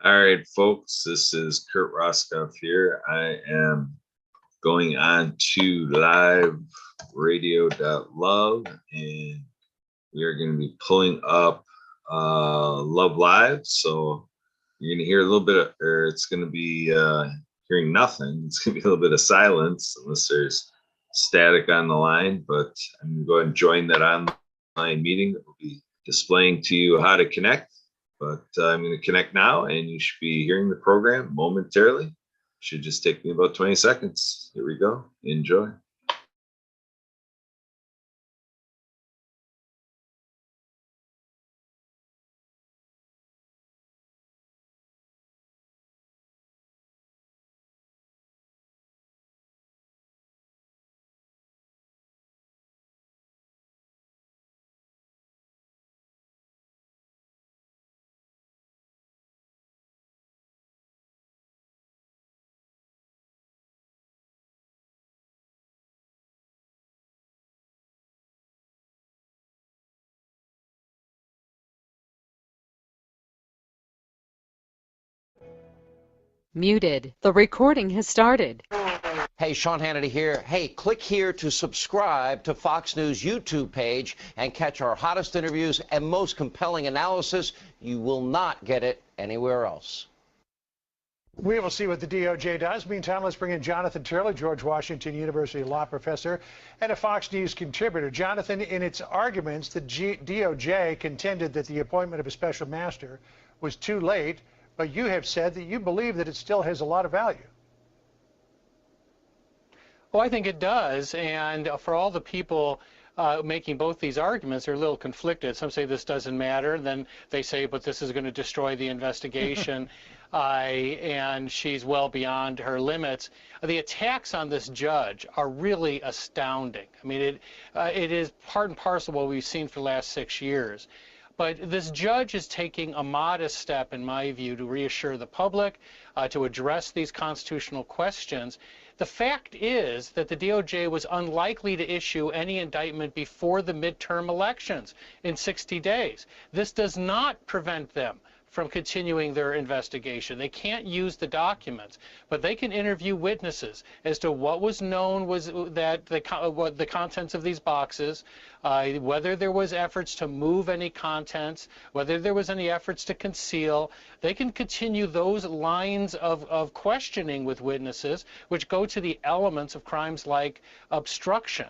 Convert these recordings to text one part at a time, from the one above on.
All right, folks, this is Kurt Roskoff here. I am going on to liveradio.love, and we are going to be pulling up Love Live. So you're going to hear a little bit of, or it's going to be hearing nothing. It's going to be a little bit of silence unless there's static on the line, but I'm going to go ahead and join that online meeting that will be displaying to you how to connect. But I'm going to connect now, and you should be hearing the program momentarily. Should just take me about 20 seconds. Here we go. Enjoy. Muted. The recording has started. Hey, Sean Hannity here. Hey, click here to subscribe to Fox News YouTube page and catch our hottest interviews and most compelling analysis. You will not get it anywhere else. We will see what the DOJ does. Meantime, let's bring in Jonathan Turley, George Washington University law professor and a Fox News contributor. Jonathan, in its arguments, the DOJ contended that the appointment of a special master was too late, but you have said that you believe that it still has a lot of value. Well, I think it does, and for all the people making both these arguments, they're a little conflicted. Some say this doesn't matter, then they say, but this is going to destroy the investigation, and she's well beyond her limits. The attacks on this judge are really astounding. I mean, it is part and parcel of what we've seen for the last 6 years. But this judge is taking a modest step, in my view, to reassure the public, to address these constitutional questions. The fact is that the DOJ was unlikely to issue any indictment before the midterm elections in 60 days. This does not prevent them from continuing their investigation. They can't use the documents, but they can interview witnesses as to what was known was that what the contents of these boxes, whether there was efforts to move any contents, whether there was any efforts to conceal. They can continue those lines of questioning with witnesses, which go to the elements of crimes like obstruction.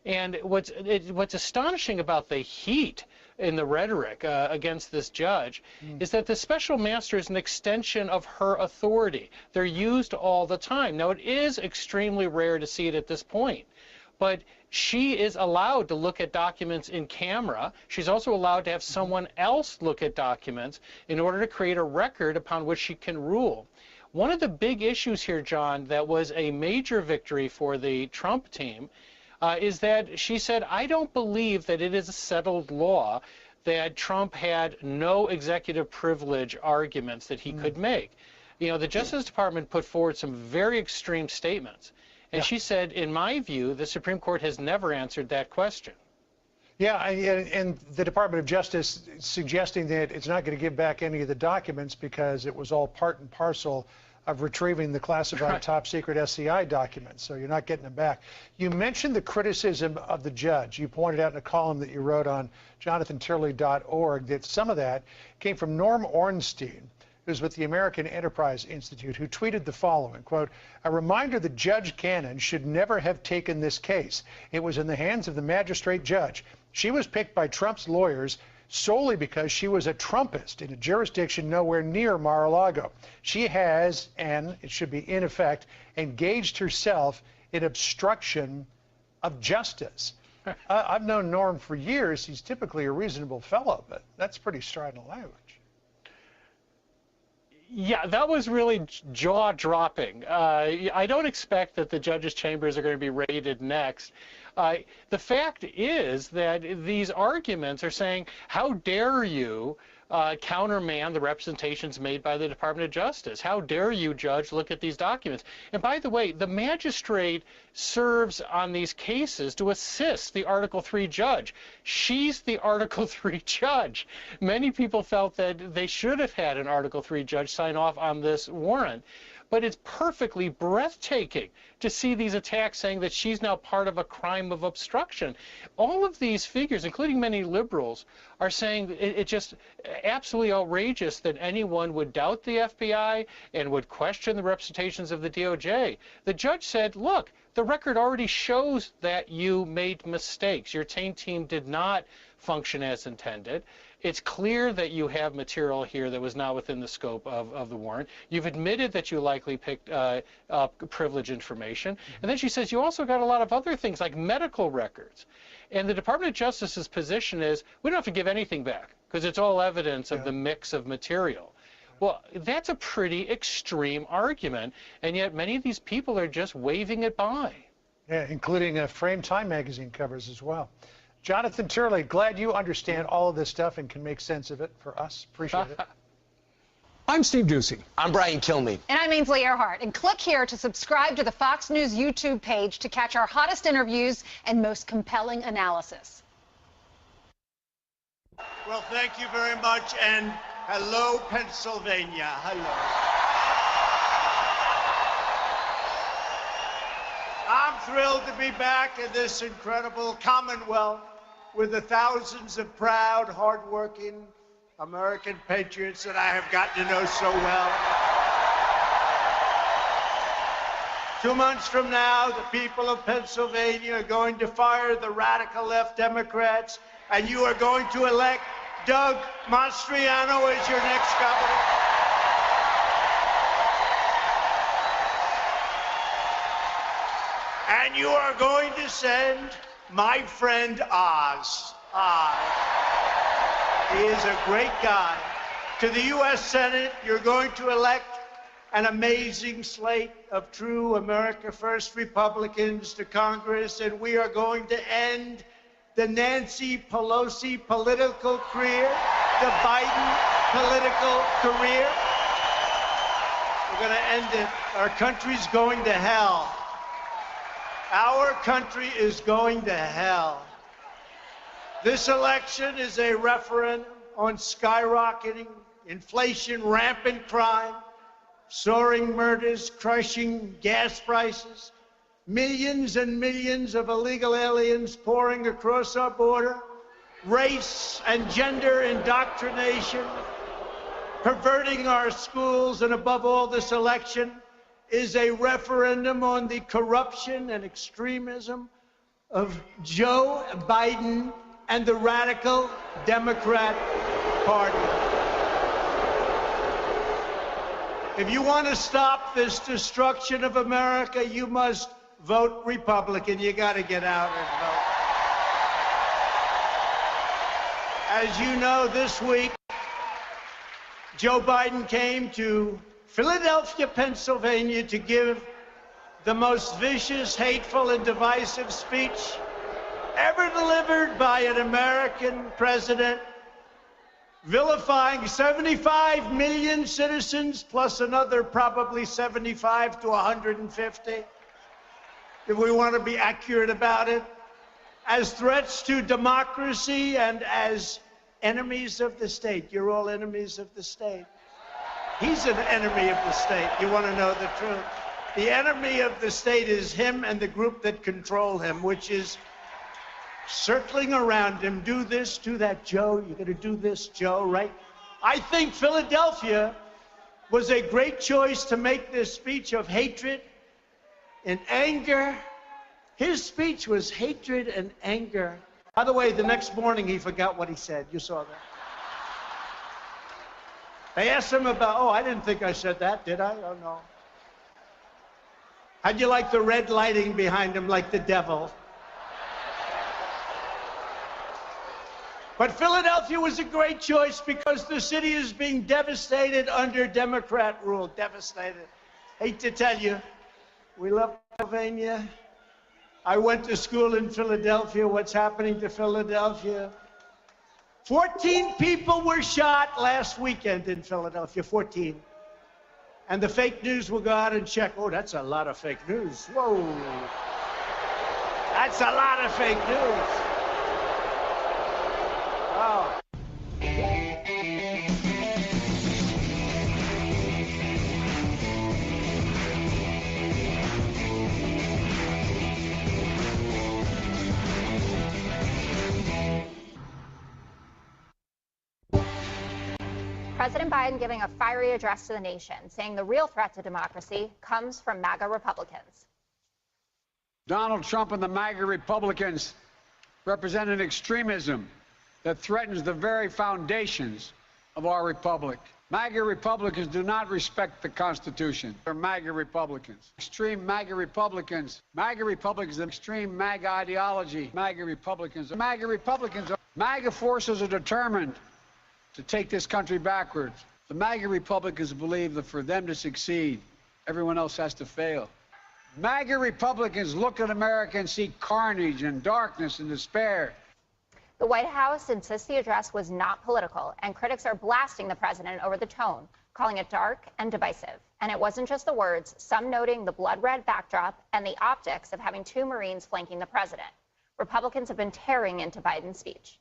And what's astonishing about the heat in the rhetoric against this judge is that the special master is an extension of her authority. They're used all the time. Now, it is extremely rare to see it at this point, but she is allowed to look at documents in camera. She's also allowed to have someone else look at documents in order to create a record upon which she can rule. One of the big issues here, John, that was a major victory for the Trump team is that she said, I don't believe that it is a settled law that Trump had no executive privilege arguments that he could make. You know, the Justice Department put forward some very extreme statements. And she said, in my view, the Supreme Court has never answered that question. Yeah, and the Department of Justice suggesting that it's not going to give back any of the documents because it was all part and parcel of retrieving the classified top secret SCI documents, so you're not getting them back. You mentioned the criticism of the judge. You pointed out in a column that you wrote on jonathanturley.org that some of that came from Norm Ornstein, who's with the American Enterprise Institute, who tweeted the following, quote, a reminder that Judge Cannon should never have taken this case. It was in the hands of the magistrate judge. She was picked by Trump's lawyers solely because she was a Trumpist in a jurisdiction nowhere near Mar-a-Lago. She has, and it should be in effect, engaged herself in obstruction of justice. I've known Norm for years. He's typically a reasonable fellow, but that's pretty strident language. Yeah, that was really jaw-dropping. I don't expect that the judges' chambers are going to be raided next. The fact is that these arguments are saying, how dare you countermand the representations made by the Department of Justice. How dare you, Judge, look at these documents? And by the way, the magistrate serves on these cases to assist the Article III judge. She's the Article III judge. Many people felt that they should have had an Article III judge sign off on this warrant. But it's perfectly breathtaking to see these attacks saying that she's now part of a crime of obstruction. All of these figures, including many liberals, are saying it's just absolutely outrageous that anyone would doubt the FBI and would question the representations of the DOJ. The judge said, look, the record already shows that you made mistakes. Your team did not function as intended. It's clear that you have material here that was not within the scope of the warrant. You've admitted that you likely picked up privileged information. And then she says you also got a lot of other things like medical records. And the Department of Justice's position is we don't have to give anything back because it's all evidence of the mix of material. Well, that's a pretty extreme argument, and yet many of these people are just waving it by. Yeah, including Frame Time magazine covers as well. Jonathan Turley, glad you understand all of this stuff and can make sense of it for us. Appreciate it. I'm Steve Doocy. I'm Brian Kilmeade. And I'm Ainsley Earhart. And click here to subscribe to the Fox News YouTube page to catch our hottest interviews and most compelling analysis. Well, thank you very much, and hello, Pennsylvania. Hello. I'm thrilled to be back in this incredible Commonwealth with the thousands of proud, hardworking American patriots that I have gotten to know so well. 2 months from now, the people of Pennsylvania are going to fire the radical left Democrats, and you are going to elect Doug Mastriano as your next governor. And you are going to send my friend Oz. He is a great guy. To the U.S. Senate, you're going to elect an amazing slate of true America First Republicans to Congress, and we are going to end the Nancy Pelosi political career, the Biden political career. We're going to end it. Our country's going to hell. Our country is going to hell. This election is a referendum on skyrocketing inflation, rampant crime, soaring murders, crushing gas prices, millions and millions of illegal aliens pouring across our border, race and gender indoctrination, perverting our schools, and above all, this election is a referendum on the corruption and extremism of Joe Biden and the radical Democrat Party. If you want to stop this destruction of America, you must vote Republican. You got to get out and vote. As you know, this week, Joe Biden came to Philadelphia, Pennsylvania, to give the most vicious, hateful, and divisive speech ever delivered by an American president, vilifying 75 million citizens, plus another probably 75 to 150, if we want to be accurate about it, as threats to democracy and as enemies of the state. You're all enemies of the state. He's an enemy of the state. You want to know the truth? The enemy of the state is him and the group that control him, which is circling around him. Do this, do that, Joe. You're going to do this, Joe, right? I think Philadelphia was a great choice to make this speech of hatred and anger. His speech was hatred and anger. By the way, the next morning he forgot what he said. You saw that. They asked him about, oh, I didn't think I said that, did I? Oh, no. How'd you like the red lighting behind him like the devil? But Philadelphia was a great choice because the city is being devastated under Democrat rule. Devastated. Hate to tell you, we love Pennsylvania. I went to school in Philadelphia. What's happening to Philadelphia? 14 people were shot last weekend in Philadelphia, 14. And the fake news will go out and check. Oh, that's a lot of fake news. Whoa. That's a lot of fake news. Wow. President Biden giving a fiery address to the nation, saying the real threat to democracy comes from MAGA Republicans. Donald Trump and the MAGA Republicans represent an extremism that threatens the very foundations of our republic. MAGA Republicans do not respect the Constitution. They're MAGA Republicans. Extreme MAGA Republicans. MAGA Republicans, extreme MAGA ideology. MAGA Republicans. MAGA Republicans. MAGA forces are determined to take this country backwards. The MAGA Republicans believe that for them to succeed, everyone else has to fail. MAGA Republicans look at America and see carnage and darkness and despair. The White House insists the address was not political, and critics are blasting the president over the tone, calling it dark and divisive. And it wasn't just the words, some noting the blood-red backdrop and the optics of having two Marines flanking the president. Republicans have been tearing into Biden's speech.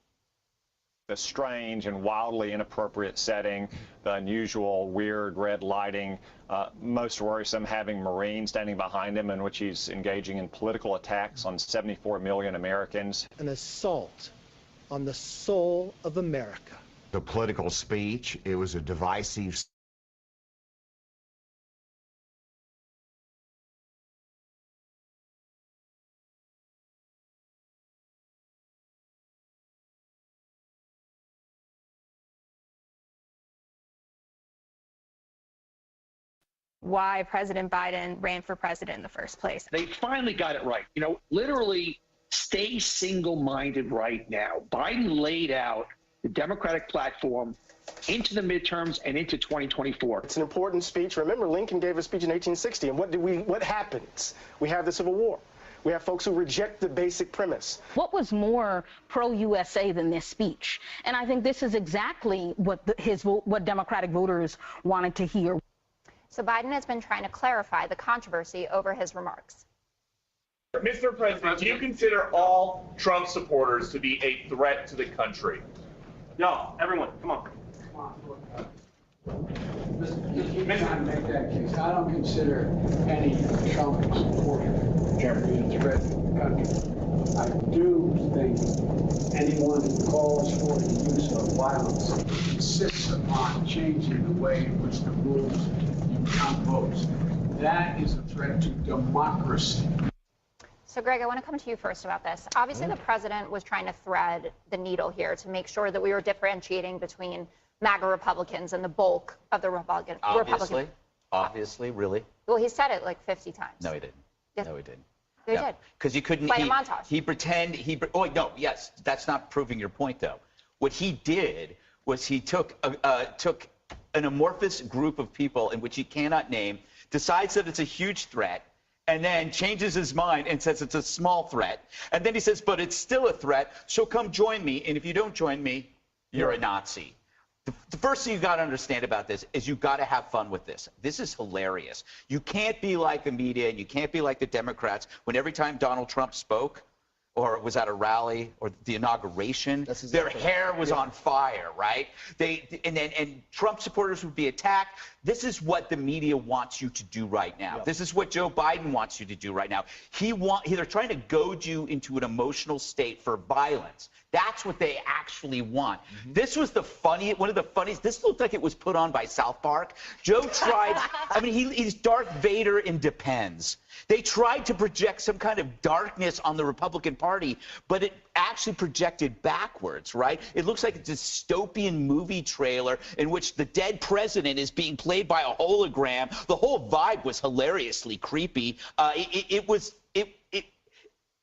The strange and wildly inappropriate setting, the unusual, weird red lighting, most worrisome having Marines standing behind him in which he's engaging in political attacks on 74 million Americans. An assault on the soul of America. The political speech, it was a divisive why President Biden ran for president in the first place. They finally got it right. You know, literally stay single-minded right now. Biden laid out the Democratic platform into the midterms and into 2024. It's an important speech. Remember, Lincoln gave a speech in 1860, and what happens? We have the Civil War. We have folks who reject the basic premise. What was more pro-USA than this speech? And I think this is exactly what what Democratic voters wanted to hear. So Biden has been trying to clarify the controversy over his remarks. Mr. President, do you consider all Trump supporters to be a threat to the country? No, everyone, come on. You can't make that case. I don't consider any Trump supporter to be a threat to the country. I do think anyone who calls for the use of violence insists upon changing the way in which the rules you count votes. That is a threat to democracy. So, Greg, I want to come to you first about this. Obviously, the president was trying to thread the needle here to make sure that we were differentiating between MAGA Republicans and the bulk of the Republican. Obviously, really? Well, he said it like 50 times. No, he didn't. Yes. No, he didn't. He did. Because you couldn't. Play a montage. Oh, no, yes. That's not proving your point, though. What he did was he took an amorphous group of people in which he cannot name, decides that it's a huge threat, and then changes his mind and says it's a small threat. And then he says, but it's still a threat, so come join me. And if you don't join me, you're a Nazi. The first thing you got to understand about this is you got to have fun with this. This is hilarious. You can't be like the media and you can't be like the Democrats when every time Donald Trump spoke or was at a rally or the inauguration, their hair was on fire, right? And Trump supporters would be attacked. This is what the media wants you to do right now. This is what Joe Biden wants you to do right now. They're trying to goad you into an emotional state for violence. That's what they actually want. This was one of the funniest. This looked like it was put on by South Park. Joe tried, I mean, he's Darth Vader in Depends. They tried to project some kind of darkness on the Republican Party, but it actually projected backwards, right? It looks like a dystopian movie trailer in which the dead president is being played by a hologram. The whole vibe was hilariously creepy.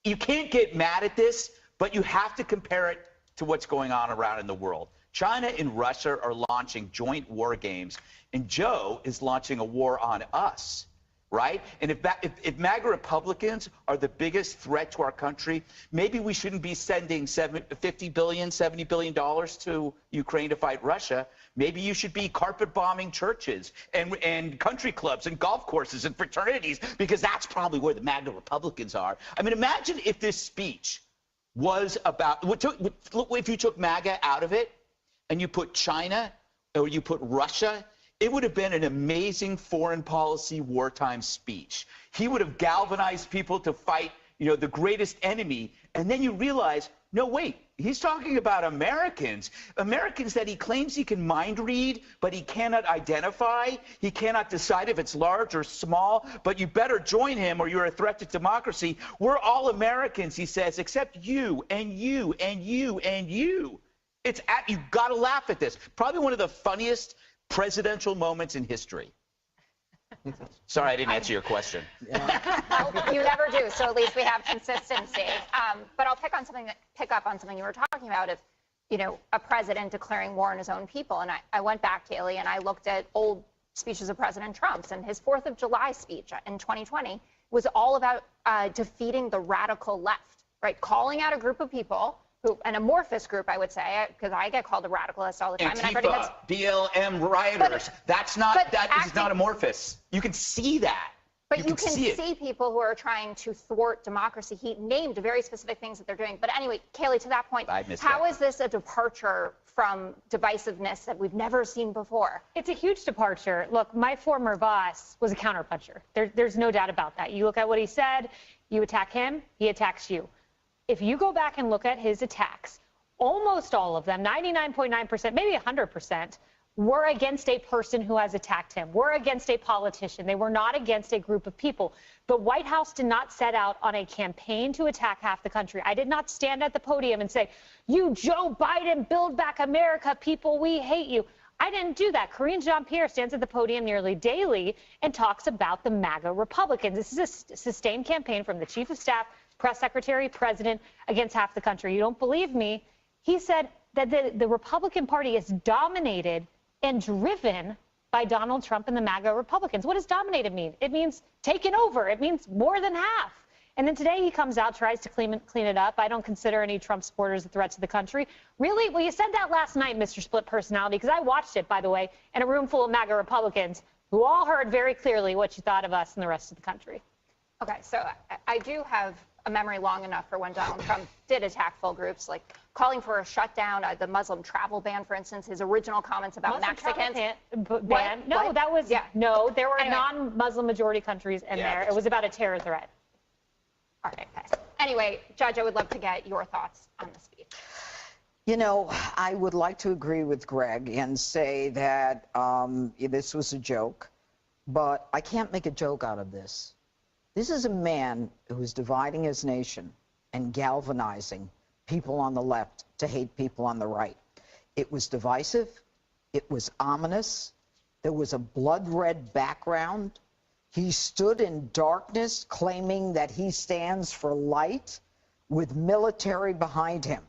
You can't get mad at this, but you have to compare it to what's going on around in the world. China and Russia are launching joint war games, and Joe is launching a war on us. right? And if MAGA Republicans are the biggest threat to our country, maybe we shouldn't be sending $50 billion, $70 billion to Ukraine to fight Russia. Maybe you should be carpet bombing churches and country clubs and golf courses and fraternities, because that's probably where the MAGA Republicans are. I mean, imagine if this speech was about, if you took MAGA out of it and you put China or you put Russia, it would have been an amazing foreign policy wartime speech. He would have galvanized people to fight, the greatest enemy. And then you realize, no, wait, he's talking about Americans. Americans that he claims he can mind read, but he cannot identify. He cannot decide if it's large or small, but you better join him or you're a threat to democracy. We're all Americans, he says, except you and you and you and you. You've got to laugh at this. Probably one of the funniest presidential moments in history. Sorry, I didn't answer your question. Well, you never do, so at least we have consistency. But I'll pick up on something you were talking about of, a president declaring war on his own people. And I went back, Kayleigh, and I looked at old speeches of President Trump's, and his 4th of July speech in 2020 was all about defeating the radical left, right? Calling out a group of people, an amorphous group, I would say, because I get called a radicalist all the time. Antifa, BLM rioters. That is not amorphous. You can see that. But you can see people who are trying to thwart democracy. He named very specific things that they're doing. But anyway, Kayleigh, to that point, how is this a departure from divisiveness that we've never seen before? It's a huge departure. Look, my former boss was a counterpuncher. There's no doubt about that. You look at what he said, you attack him, he attacks you. If you go back and look at his attacks, almost all of them, 99.9%, maybe 100%, were against a person who has attacked him, were against a politician. They were not against a group of people. The White House did not set out on a campaign to attack half the country. I did not stand at the podium and say, you Joe Biden, build back America, people, we hate you. I didn't do that. Karine Jean-Pierre stands at the podium nearly daily and talks about the MAGA Republicans. This is a sustained campaign from the chief of staff, press secretary, president, against half the country. You don't believe me? He said that the Republican Party is dominated and driven by Donald Trump and the MAGA Republicans. What does dominated mean? It means taken over. It means more than half. And then today he comes out, tries to clean it up. I don't consider any Trump supporters a threat to the country. Really? Well, you said that last night, Mr. Split Personality, because I watched it, by the way, in a room full of MAGA Republicans who all heard very clearly what you thought of us and the rest of the country. Okay, so I do have a memory long enough for when Donald Trump did attack full groups, like calling for a shutdown, the Muslim travel ban, for instance, his original comments about Mexicans. Ban? No, that was, no, there were non-Muslim majority countries in there. It was about a terror threat. All right, okay. Anyway, Judge, I would love to get your thoughts on the speech. I would like to agree with Greg and say that this was a joke, but I can't make a joke out of this. This is a man who is dividing his nation and galvanizing people on the left to hate people on the right. It was divisive. It was ominous. There was a blood-red background. He stood in darkness claiming that he stands for light with military behind him.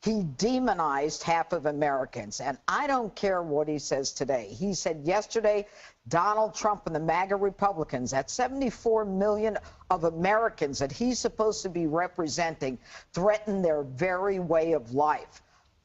He demonized half of Americans, and I don't care what he says today. He said yesterday, Donald Trump and the MAGA Republicans, that 74 million of Americans that he's supposed to be representing, threaten their very way of life.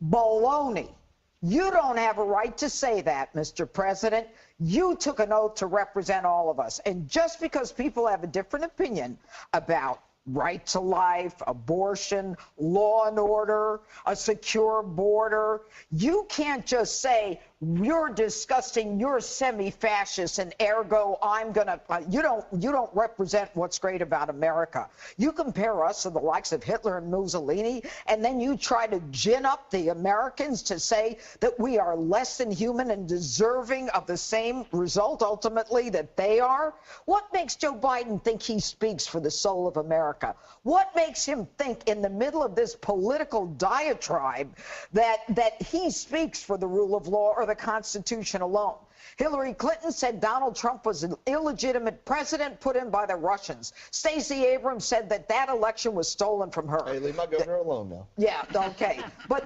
Baloney. You don't have a right to say that, Mr. President. You took an oath to represent all of us. And just because people have a different opinion about right to life, abortion, law and order, a secure border, you can't just say, you're disgusting, you're semi-fascist, and ergo I'm gonna, you don't represent what's great about America. You compare us to the likes of Hitler and Mussolini, and then you try to gin up the Americans to say that we are less than human and deserving of the same result ultimately that they are. What makes Joe Biden think he speaks for the soul of America? What makes him think in the middle of this political diatribe that he speaks for the rule of law or the Constitution alone? Hillary Clinton said Donald Trump was an illegitimate president put in by the Russians. Stacey Abrams said that that election was stolen from her. Hey, leave my governor alone now. Yeah, okay. But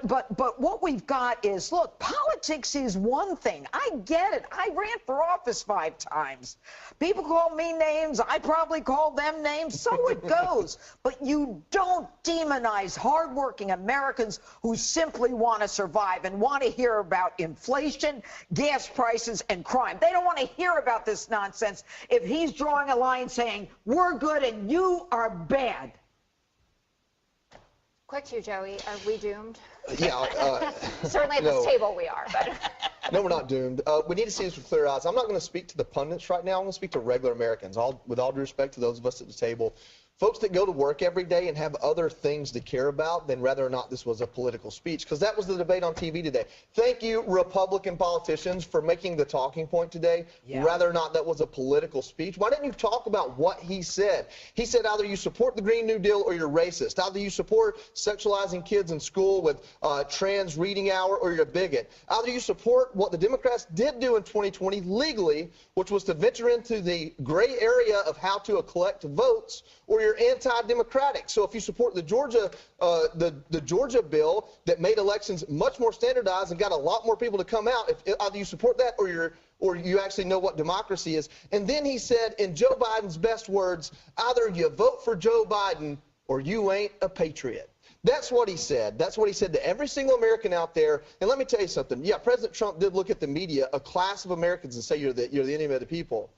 what we've got is, look, politics is one thing. I get it. I ran for office 5 times. People call me names. I probably call them names. So it goes. But you don't demonize hardworking Americans who simply want to survive and want to hear about inflation, gas prices, and crime. They don't want to hear about this nonsense if he's drawing a line saying, we're good and you are bad. Quick to you, Joey. Are we doomed? Yeah. Certainly at no. this table we are, but. No, we're not doomed. We need to see this with clear eyes. I'm not going to speak to the pundits right now. I'm going to speak to regular Americans, with all due respect to those of us at the table. Folks that go to work every day and have other things to care about than whether or not this was a political speech, because that was the debate on TV today. Thank you, Republican politicians, for making the talking point today, whether or not that was a political speech. Why didn't you talk about what he said? He said either you support the Green New Deal or you're racist. Either you support sexualizing kids in school with trans reading hour or you're a bigot. Either you support what the Democrats did do in 2020 legally, which was to venture into the gray area of how to collect votes, or you're anti-democratic. So if you support the Georgia bill that made elections much more standardized and got a lot more people to come out, either you support that or you actually know what democracy is. And then he said, in Joe Biden's best words, either you vote for Joe Biden or you ain't a patriot. That's what he said. That's what he said to every single American out there. And let me tell you something. Yeah, President Trump did look at the media, a class of Americans, and say you're the enemy of the people.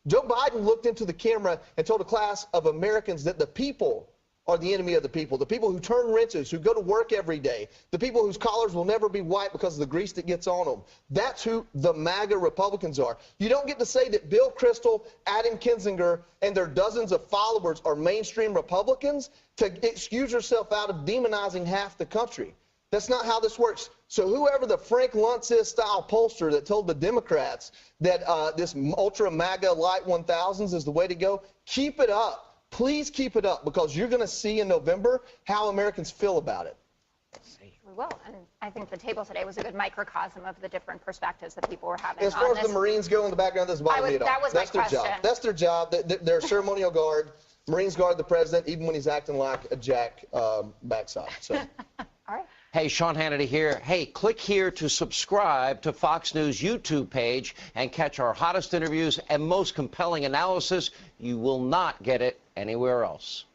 Joe Biden looked into the camera and told a class of Americans that the people are the enemy of the people who turn wrenches, who go to work every day, the people whose collars will never be white because of the grease that gets on them. That's who the MAGA Republicans are. You don't get to say that Bill Kristol, Adam Kinzinger, and their dozens of followers are mainstream Republicans to excuse yourself out of demonizing half the country. That's not how this works. So whoever the Frank Luntz style pollster that told the Democrats that this ultra MAGA light 1000s is the way to go, keep it up. Please keep it up, because you're going to see in November how Americans feel about it. We will, and I think the table today was a good microcosm of the different perspectives that people were having. As far as the Marines go in the background, that's bottom me at all. That was That's my their question. job. That's their job. They're a ceremonial guard. Marines guard the president, even when he's acting like a jack backside. So. All right. Hey, Sean Hannity here. Hey, click here to subscribe to Fox News YouTube page and catch our hottest interviews and most compelling analysis. You will not get it anywhere else.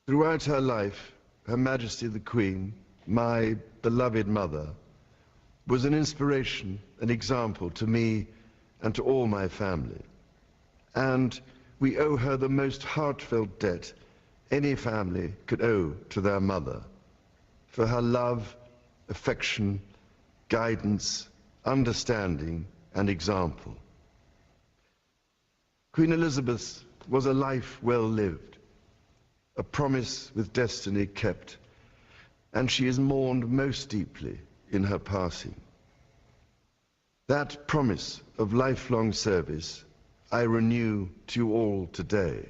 Throughout her life, Her Majesty the Queen, my beloved mother, was an inspiration, an example to me and to all my family. And we owe her the most heartfelt debt any family could owe to their mother, for her love, affection, guidance, understanding, and example. Queen Elizabeth was a life well lived, a promise with destiny kept, and she is mourned most deeply in her passing. That promise of lifelong service I renew to you all today.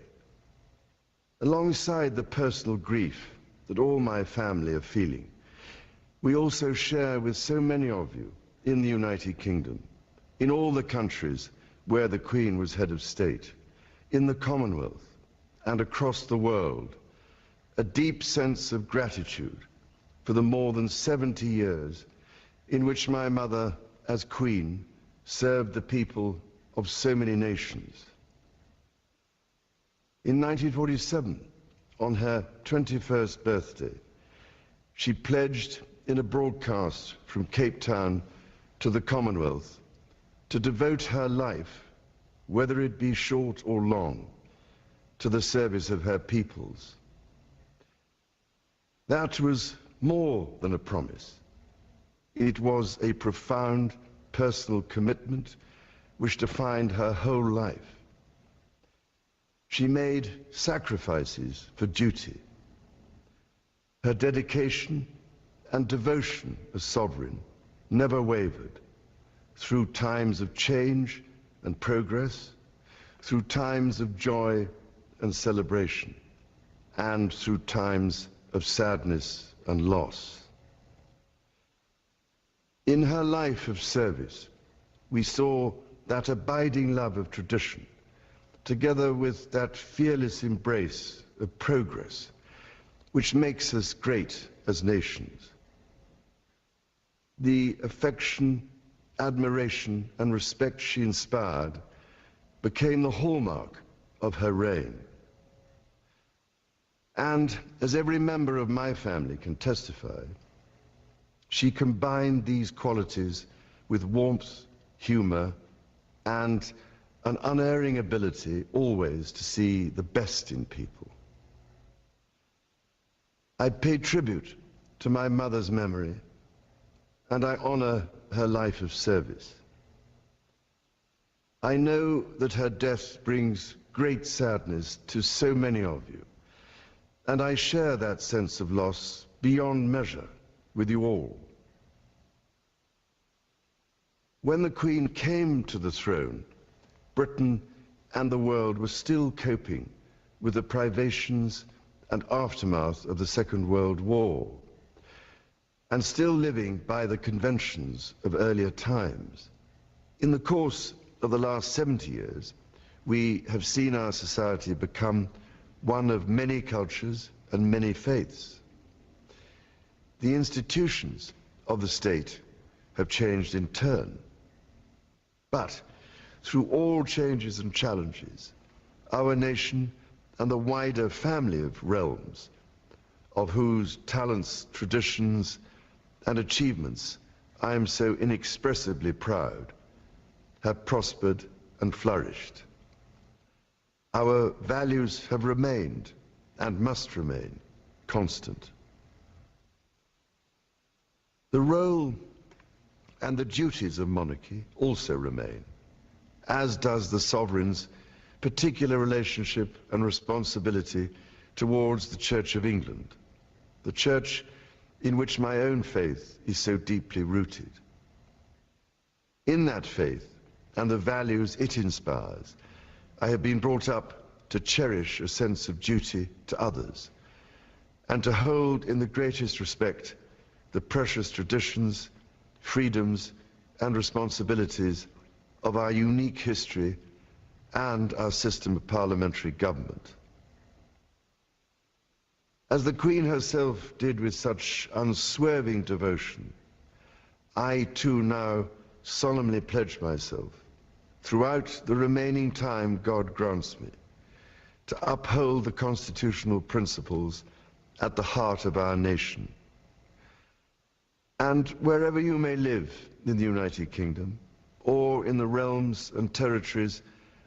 Alongside the personal grief that all my family are feeling, we also share with so many of you in the United Kingdom, in all the countries where the Queen was head of state, in the Commonwealth and across the world, a deep sense of gratitude for the more than 70 years in which my mother, as Queen, served the people of so many nations. In 1947, on her 21st birthday, she pledged in a broadcast from Cape Town to the Commonwealth to devote her life, whether it be short or long, to the service of her peoples. That was more than a promise. It was a profound personal commitment which defined her whole life. She made sacrifices for duty. Her dedication and devotion as sovereign never wavered through times of change and progress, through times of joy and celebration, and through times of sadness and loss. In her life of service, we saw that abiding love of tradition, together with that fearless embrace of progress, which makes us great as nations. The affection, admiration, and respect she inspired became the hallmark of her reign. And as every member of my family can testify, she combined these qualities with warmth, humor, and an unerring ability always to see the best in people. I pay tribute to my mother's memory, and I honor her life of service. I know that her death brings great sadness to so many of you, and I share that sense of loss beyond measure with you all. When the Queen came to the throne, Britain and the world were still coping with the privations and aftermath of the Second World War, and still living by the conventions of earlier times. In the course of the last 70 years, we have seen our society become one of many cultures and many faiths. The institutions of the state have changed in turn. But through all changes and challenges, our nation and the wider family of realms, of whose talents, traditions, and achievements I am so inexpressibly proud, have prospered and flourished. Our values have remained, and must remain, constant. The role and the duties of monarchy also remain, as does the sovereign's particular relationship and responsibility towards the Church of England, the church in which my own faith is so deeply rooted. In that faith and the values it inspires, I have been brought up to cherish a sense of duty to others, and to hold in the greatest respect the precious traditions, freedoms, and responsibilities of our unique history and our system of parliamentary government. As the Queen herself did with such unswerving devotion, I too now solemnly pledge myself, throughout the remaining time God grants me, to uphold the constitutional principles at the heart of our nation. And wherever you may live in the United Kingdom, or in the realms and territories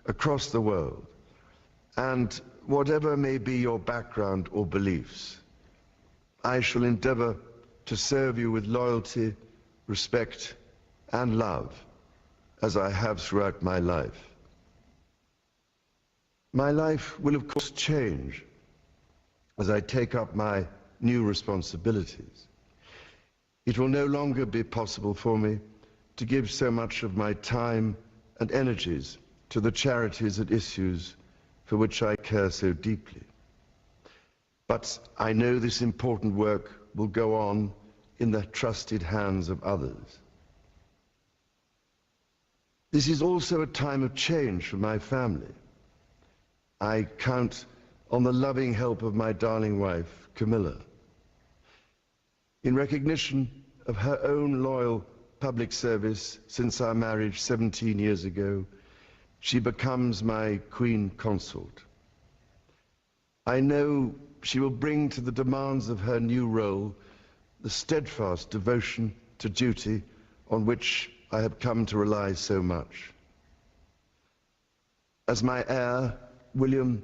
across the world, and whatever may be your background or beliefs, I shall endeavor to serve you with loyalty, respect, and love, as I have throughout my life. My life will, of course, change as I take up my new responsibilities. It will no longer be possible for me to give so much of my time and energies to the charities and issues for which I care so deeply. But I know this important work will go on in the trusted hands of others. This is also a time of change for my family. I count on the loving help of my darling wife, Camilla. In recognition of her own loyal public service since our marriage 17 years ago, she becomes my Queen Consort. I know she will bring to the demands of her new role the steadfast devotion to duty on which I have come to rely so much. As my heir, William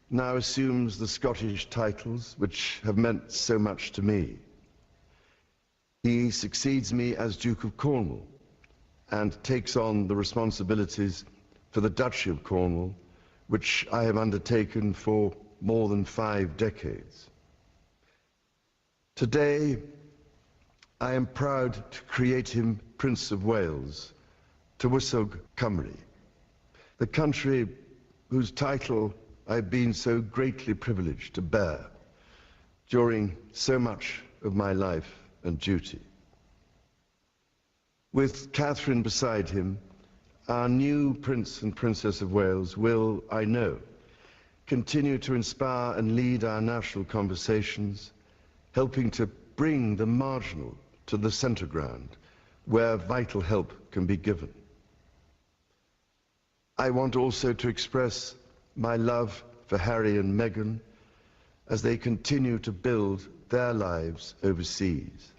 now assumes the Scottish titles which have meant so much to me. He succeeds me as Duke of Cornwall and takes on the responsibilities for the Duchy of Cornwall, which I have undertaken for more than 5 decades. Today, I am proud to create him Prince of Wales, Tywysog Cymru, the country whose title I've been so greatly privileged to bear during so much of my life and duty. With Catherine beside him, our new Prince and Princess of Wales will, I know, continue to inspire and lead our national conversations, helping to bring the marginal to the centre ground, where vital help can be given. I want also to express my love for Harry and Meghan as they continue to build their lives overseas.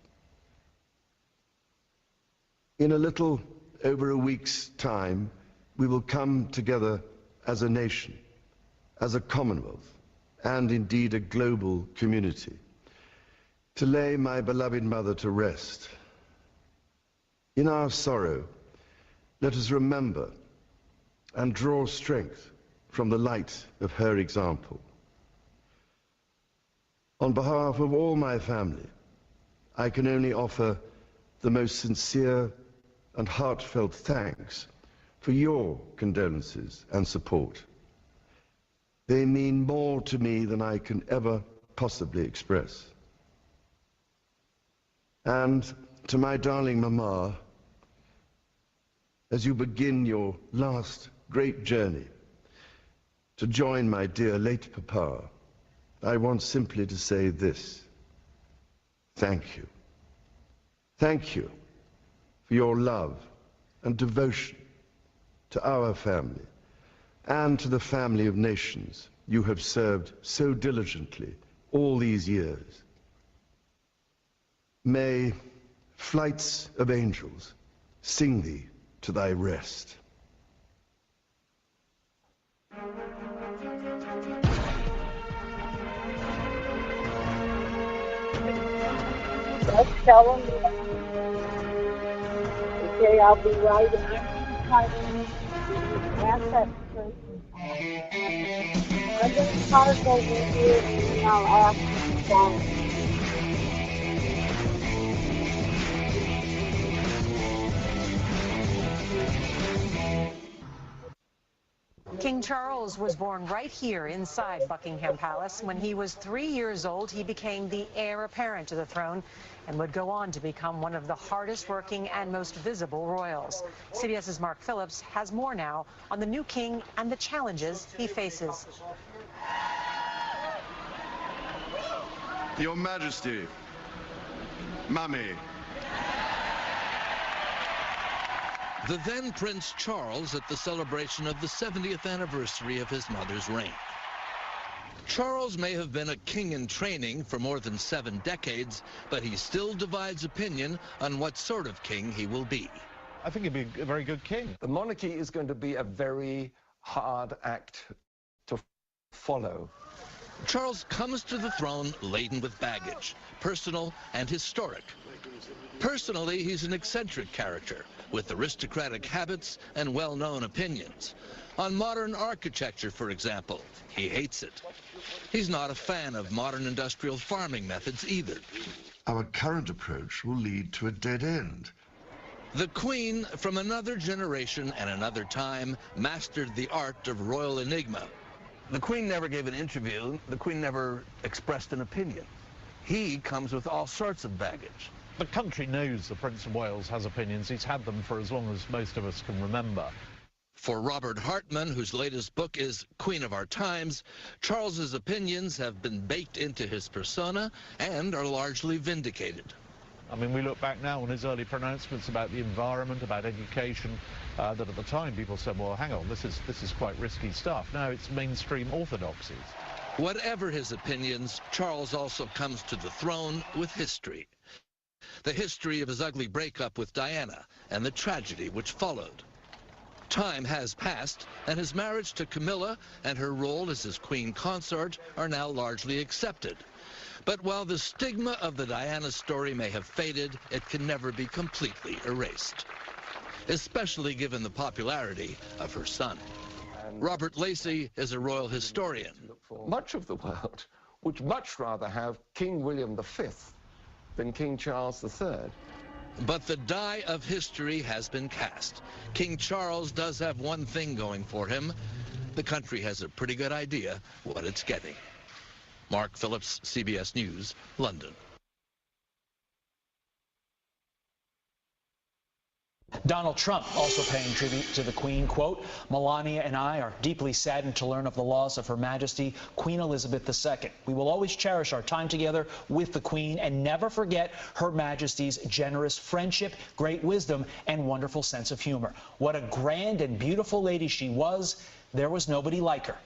In a little over a week's time, we will come together as a nation, as a Commonwealth, and indeed a global community, to lay my beloved mother to rest. In our sorrow, let us remember and draw strength from the light of her example. On behalf of all my family, I can only offer the most sincere and heartfelt thanks for your condolences and support. They mean more to me than I can ever possibly express. And to my darling Mama, as you begin your last great journey to join my dear late Papa, I want simply to say this: thank you. Thank you for your love and devotion to our family and to the family of nations you have served so diligently all these years. May flights of angels sing thee to thy rest. Let's tell them. Okay, I'll be right in. Ask that person. I'm going to park over here and I'll ask them. King Charles was born right here inside Buckingham Palace. When he was 3 years old, he became the heir apparent to the throne and would go on to become one of the hardest working and most visible royals. CBS's Mark Phillips has more now on the new king and the challenges he faces. Your Majesty, Mummy. The then Prince Charles at the celebration of the 70th anniversary of his mother's reign. Charles may have been a king in training for more than 7 decades, but he still divides opinion on what sort of king he will be. I think he'd be a very good king. The monarchy is going to be a very hard act to follow. Charles comes to the throne laden with baggage, personal and historic. Personally, he's an eccentric character with aristocratic habits and well-known opinions. On modern architecture, for example, he hates it. He's not a fan of modern industrial farming methods either. Our current approach will lead to a dead end. The Queen, from another generation and another time, mastered the art of royal enigma. The Queen never gave an interview. The Queen never expressed an opinion. He comes with all sorts of baggage. The country knows the Prince of Wales has opinions. He's had them for as long as most of us can remember. For Robert Hartman, whose latest book is Queen of Our Times, Charles's opinions have been baked into his persona and are largely vindicated. I mean, we look back now on his early pronouncements about the environment, about education, that at the time people said, well, hang on, this is quite risky stuff. Now it's mainstream orthodoxies. Whatever his opinions, Charles also comes to the throne with history. The history of his ugly breakup with Diana and the tragedy which followed. Time has passed, and his marriage to Camilla and her role as his queen consort are now largely accepted. But while the stigma of the Diana story may have faded, it can never be completely erased, especially given the popularity of her son. Robert Lacey is a royal historian. Much of the world would much rather have King William V than King Charles III. But the die of history has been cast. King Charles does have one thing going for him. the country has a pretty good idea what it's getting. Mark Phillips, CBS News, London. Donald Trump also paying tribute to the Queen. Quote, Melania and I are deeply saddened to learn of the loss of Her Majesty Queen Elizabeth II. We will always cherish our time together with the Queen and never forget Her Majesty's generous friendship, great wisdom, and wonderful sense of humor. What a grand and beautiful lady she was. There was nobody like her.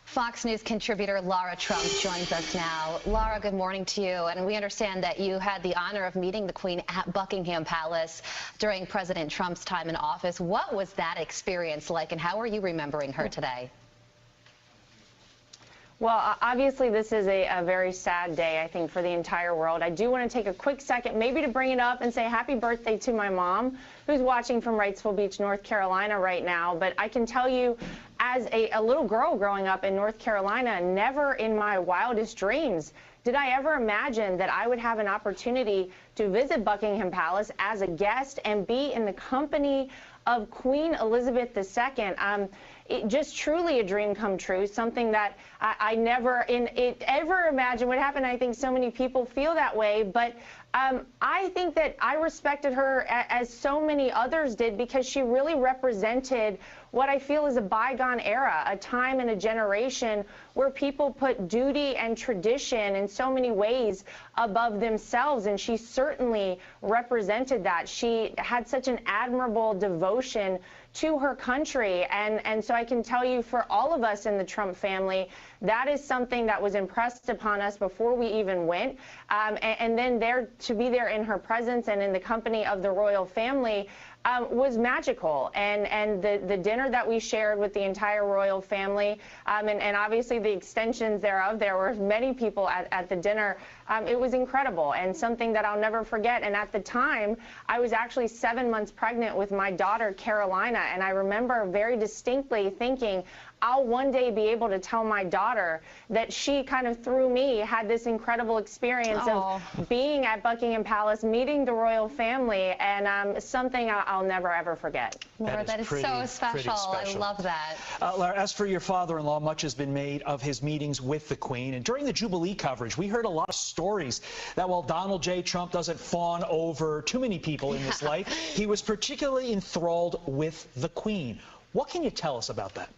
Fox News contributor Lara Trump joins us now. Lara, good morning to you. And we understand that you had the honor of meeting the Queen at Buckingham Palace during President Trump's time in office. What was that experience like, and how are you remembering her today? Well, obviously, this is a very sad day, I think, for the entire world. I do want to take a quick second maybe to bring it up and say happy birthday to my mom, who's watching from Wrightsville Beach, North Carolina right now. But I can tell you, as a little girl growing up in North Carolina, never in my wildest dreams did I ever imagine that I would have an opportunity to visit Buckingham Palace as a guest and be in the company of Queen Elizabeth II. Just truly a dream come true, something that I never ever imagined would happen. I think so many people feel that way, but I think that I respected her as so many others did because she really represented what I feel is a bygone era, a time and a generation where people put duty and tradition in so many ways above themselves, and she certainly represented that. She had such an admirable devotion to her country, and so I can tell you, for all of us in the Trump family, that is something that was impressed upon us before we even went, and then to be there in her presence and in the company of the royal family was magical, and the dinner that we shared with the entire royal family, and obviously the extensions thereof, there were many people at the dinner. It was incredible and something that I'll never forget. And at the time, I was actually 7 months pregnant with my daughter, Carolina, and I remember very distinctly thinking, I'll one day be able to tell my daughter that she kind of, through me, had this incredible experience of being at Buckingham Palace, meeting the royal family, and something I'll never, ever forget. Laura, that is so special. I love that. Laura, as for your father-in-law, much has been made of his meetings with the Queen. And during the Jubilee coverage, we heard a lot of stories that while Donald J. Trump doesn't fawn over too many people in his life, he was particularly enthralled with the Queen. What can you tell us about that?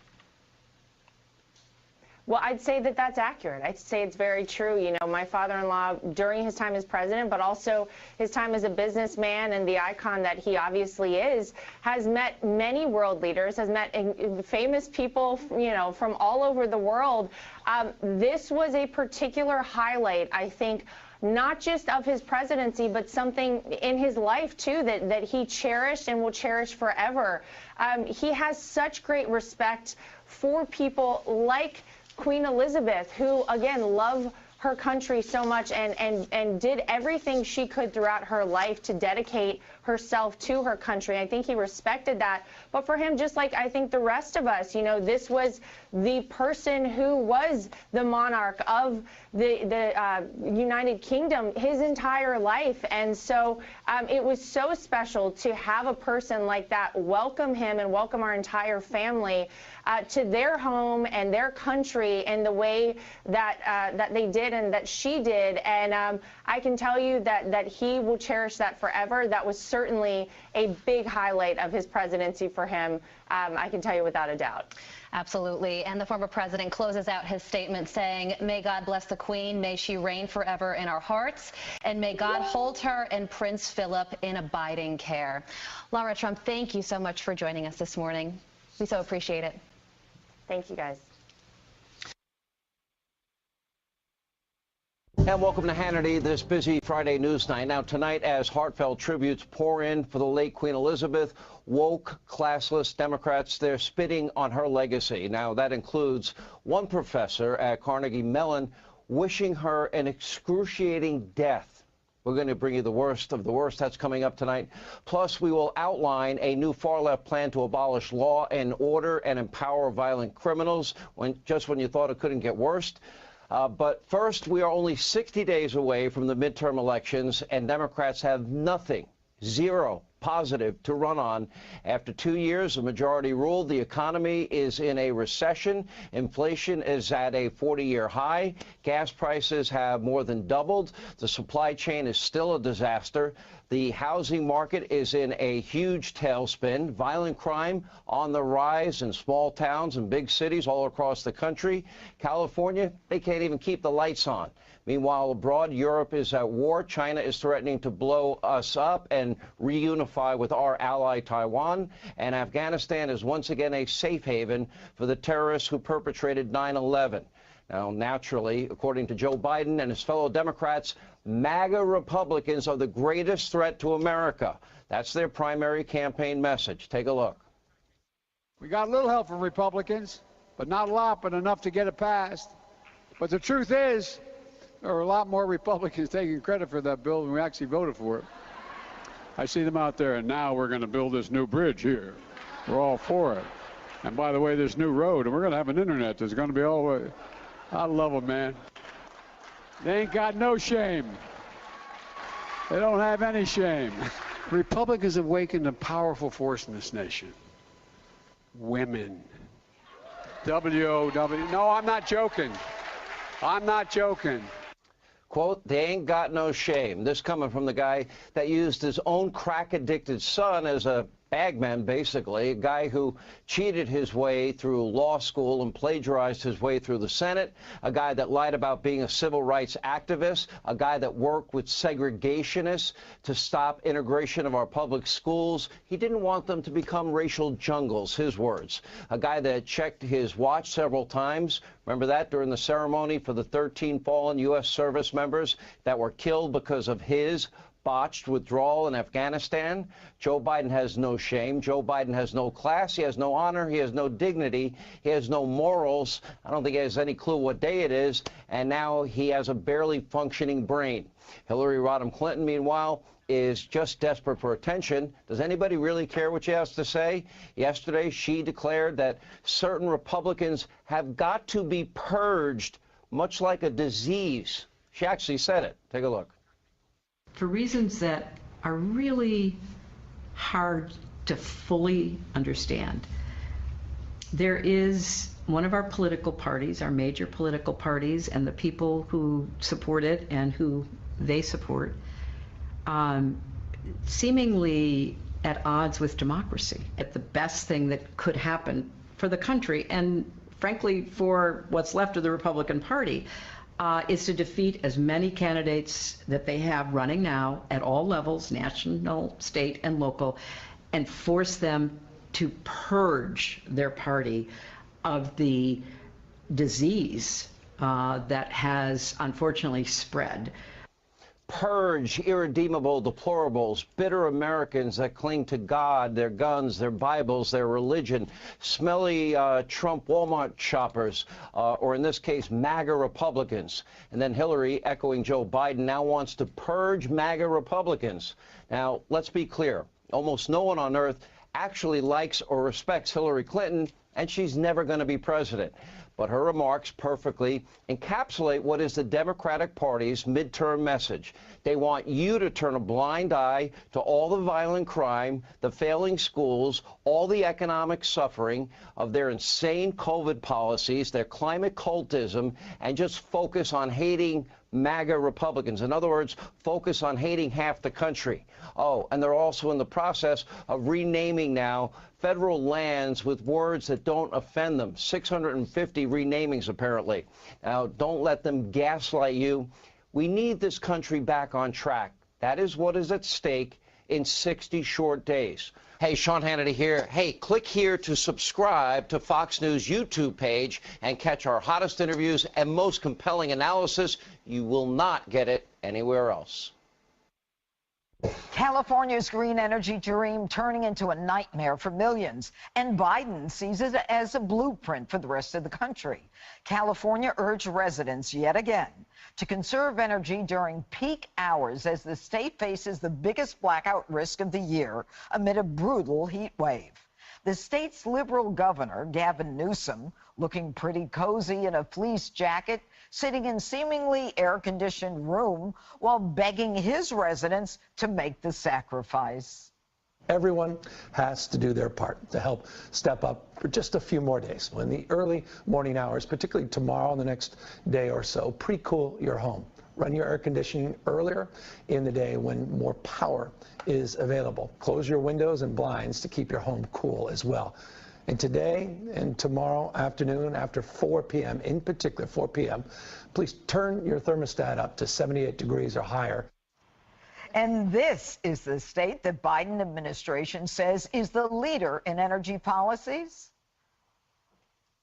Well, I'd say that that's accurate. I'd say it's very true. You know, my father-in-law, during his time as president, but also his time as a businessman and the icon that he obviously is, has met many world leaders, has met famous people, you know, from all over the world. This was a particular highlight, I think, not just of his presidency, but something in his life, too, that he cherished and will cherish forever. He has such great respect for people like Queen Elizabeth, who, again, loved her country so much and did everything she could throughout her life to dedicate herself to her country. I think he respected that. But for him, just like I think the rest of us, you know, this was the person who was the monarch of the United Kingdom his entire life. And so it was so special to have a person like that welcome him and welcome our entire family to their home and their country in the way that they did and that she did. And I can tell you that he will cherish that forever. That was certainly a big highlight of his presidency for him, I can tell you without a doubt. Absolutely. And the former president closes out his statement saying, may God bless the Queen, may she reign forever in our hearts, and may God hold her and Prince Philip in abiding care. Lara Trump, thank you so much for joining us this morning. We so appreciate it. Thank you, guys. And welcome to Hannity, this busy Friday news night. Now, tonight, as heartfelt tributes pour in for the late Queen Elizabeth, woke, classless Democrats, they're spitting on her legacy. Now, that includes one professor at Carnegie Mellon wishing her an excruciating death. We're going to bring you the worst of the worst. That's coming up tonight. Plus, we will outline a new far-left plan to abolish law and order and empower violent criminals just when you thought it couldn't get worse. But first, we are only 60 days away from the midterm elections, and Democrats have nothing, zero positive to run on. After 2 years of majority rule, the economy is in a recession. Inflation is at a 40-year high. Gas prices have more than doubled. The supply chain is still a disaster. The housing market is in a huge tailspin. Violent crime on the rise in small towns and big cities all across the country. California, they can't even keep the lights on. Meanwhile, abroad, Europe is at war. China is threatening to blow us up and reunify with our ally Taiwan. And Afghanistan is once again a safe haven for the terrorists who perpetrated 9/11. Now, naturally, according to Joe Biden and his fellow Democrats, MAGA Republicans are the greatest threat to America. That's their primary campaign message. Take a look. We got a little help from Republicans, but not a lot, but enough to get it passed. But the truth is, there are a lot more Republicans taking credit for that bill than we actually voted for it. I see them out there, and now we're going to build this new bridge here. We're all for it. And by the way, this new road, and we're going to have an internet that's going to be all the way. I love them, man. They ain't got no shame. They don't have any shame. Republicans have awakened a powerful force in this nation. Women. W-O-W. No, I'm not joking. I'm not joking. Quote, they ain't got no shame. This coming from the guy that used his own crack-addicted son as a bagman, basically, a guy who cheated his way through law school and plagiarized his way through the Senate, a guy that lied about being a civil rights activist, a guy that worked with segregationists to stop integration of our public schools. He didn't want them to become racial jungles, his words. A guy that checked his watch several times. Remember that during the ceremony for the 13 fallen U.S. service members that were killed because of his botched withdrawal in Afghanistan? Joe Biden has no shame. Joe Biden has no class. He has no honor. He has no dignity. He has no morals. I don't think he has any clue what day it is. And now he has a barely functioning brain. Hillary Rodham Clinton, meanwhile, is just desperate for attention. Does anybody really care what she has to say? Yesterday, she declared that certain Republicans have got to be purged, much like a disease. She actually said it. Take a look. For reasons that are really hard to fully understand. There is one of our political parties, our major political parties, and the people who support it and who they support, seemingly at odds with democracy. At the best thing that could happen for the country, and frankly for what's left of the Republican Party, is to defeat as many candidates that they have running now at all levels, national, state, and local, and force them to purge their party of the disease that has unfortunately spread. Purge irredeemable deplorables, bitter Americans that cling to God, their guns, their Bibles, their religion, smelly Trump Walmart shoppers, or in this case, MAGA Republicans. And then Hillary, echoing Joe Biden, now wants to purge MAGA Republicans. Now, let's be clear. Almost no one on earth actually likes or respects Hillary Clinton, and she's never going to be president. But her remarks perfectly encapsulate what is the Democratic Party's midterm message. They want you to turn a blind eye to all the violent crime, the failing schools, all the economic suffering of their insane COVID policies, their climate cultism, and just focus on hating MAGA Republicans. In other words, focus on hating half the country. Oh, and they're also in the process of renaming now federal lands with words that don't offend them. 650 renamings, apparently. Now, don't let them gaslight you. We need this country back on track. That is what is at stake in 60 short days. Hey, Sean Hannity here. Hey, click here to subscribe to Fox News YouTube page and catch our hottest interviews and most compelling analysis. You will not get it anywhere else. California's green energy dream turning into a nightmare for millions, and Biden sees it as a blueprint for the rest of the country. California urged residents yet again to conserve energy during peak hours as the state faces the biggest blackout risk of the year amid a brutal heat wave. The state's liberal governor, Gavin Newsom, looking pretty cozy in a fleece jacket, sitting in seemingly air-conditioned room while begging his residents to make the sacrifice. Everyone has to do their part to help step up for just a few more days. In the early morning hours, particularly tomorrow and the next day or so, pre-cool your home. Run your air conditioning earlier in the day when more power is available. Close your windows and blinds to keep your home cool as well. And today and tomorrow afternoon after 4 p.m., in particular 4 p.m., please turn your thermostat up to 78 degrees or higher. And this is the state the Biden administration says is the leader in energy policies.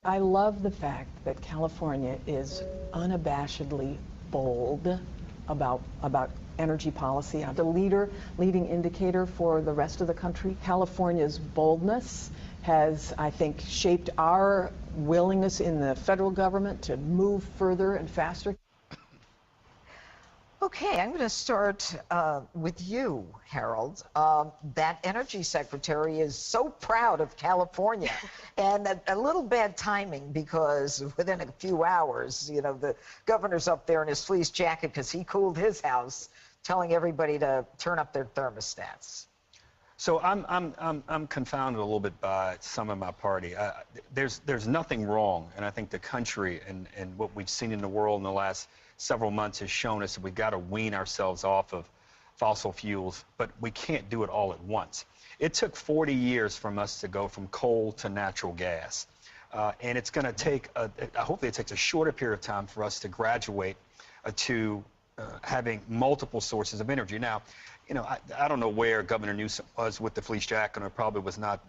I love the fact that California is unabashedly bold about energy policy. The leading indicator for the rest of the country. California's boldness has, I think, shaped our willingness in the federal government to move further and faster. Okay, I'm going to start with you, Harold. That energy secretary is so proud of California, and a little bad timing because within a few hours, you know, the governor's up there in his fleece jacket because he cooled his house, telling everybody to turn up their thermostats. So I'm confounded a little bit by some of my party. There's nothing wrong, and I think the country and what we've seen in the world in the last several months has shown us that we've got to wean ourselves off of fossil fuels, but we can't do it all at once. It took 40 years from us to go from coal to natural gas, and it's going to take, hopefully it takes a shorter period of time for us to graduate to having multiple sources of energy. Now, you know, I don't know where Governor Newsom was with the fleece jacket, and it probably was not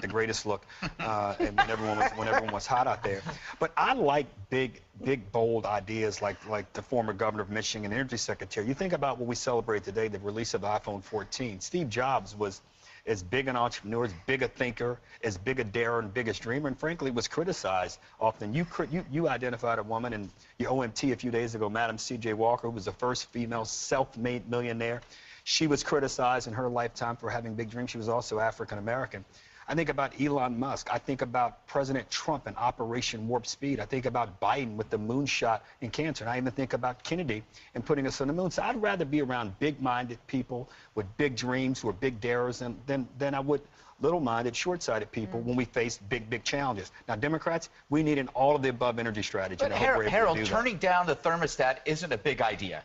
the greatest look, and when everyone was hot out there. But I like big, bold ideas like the former governor of Michigan, energy secretary. You think about what we celebrate today, the release of the iPhone 14. Steve Jobs was as big an entrepreneur, as big a thinker, as big a darer, and biggest dreamer, and frankly was criticized often. You identified a woman in your OMT a few days ago, Madam C.J. Walker, who was the first female self-made millionaire. She was criticized in her lifetime for having big dreams. She was also African-American. I think about Elon Musk. I think about President Trump and Operation Warp Speed. I think about Biden with the moonshot in cancer. And I even think about Kennedy and putting us on the moon. So I'd rather be around big-minded people with big dreams who are big darers than I would little-minded, short-sighted people when we face big challenges. Now, Democrats, we need an all-of-the-above energy strategy. But Harold, turning down the thermostat isn't a big idea.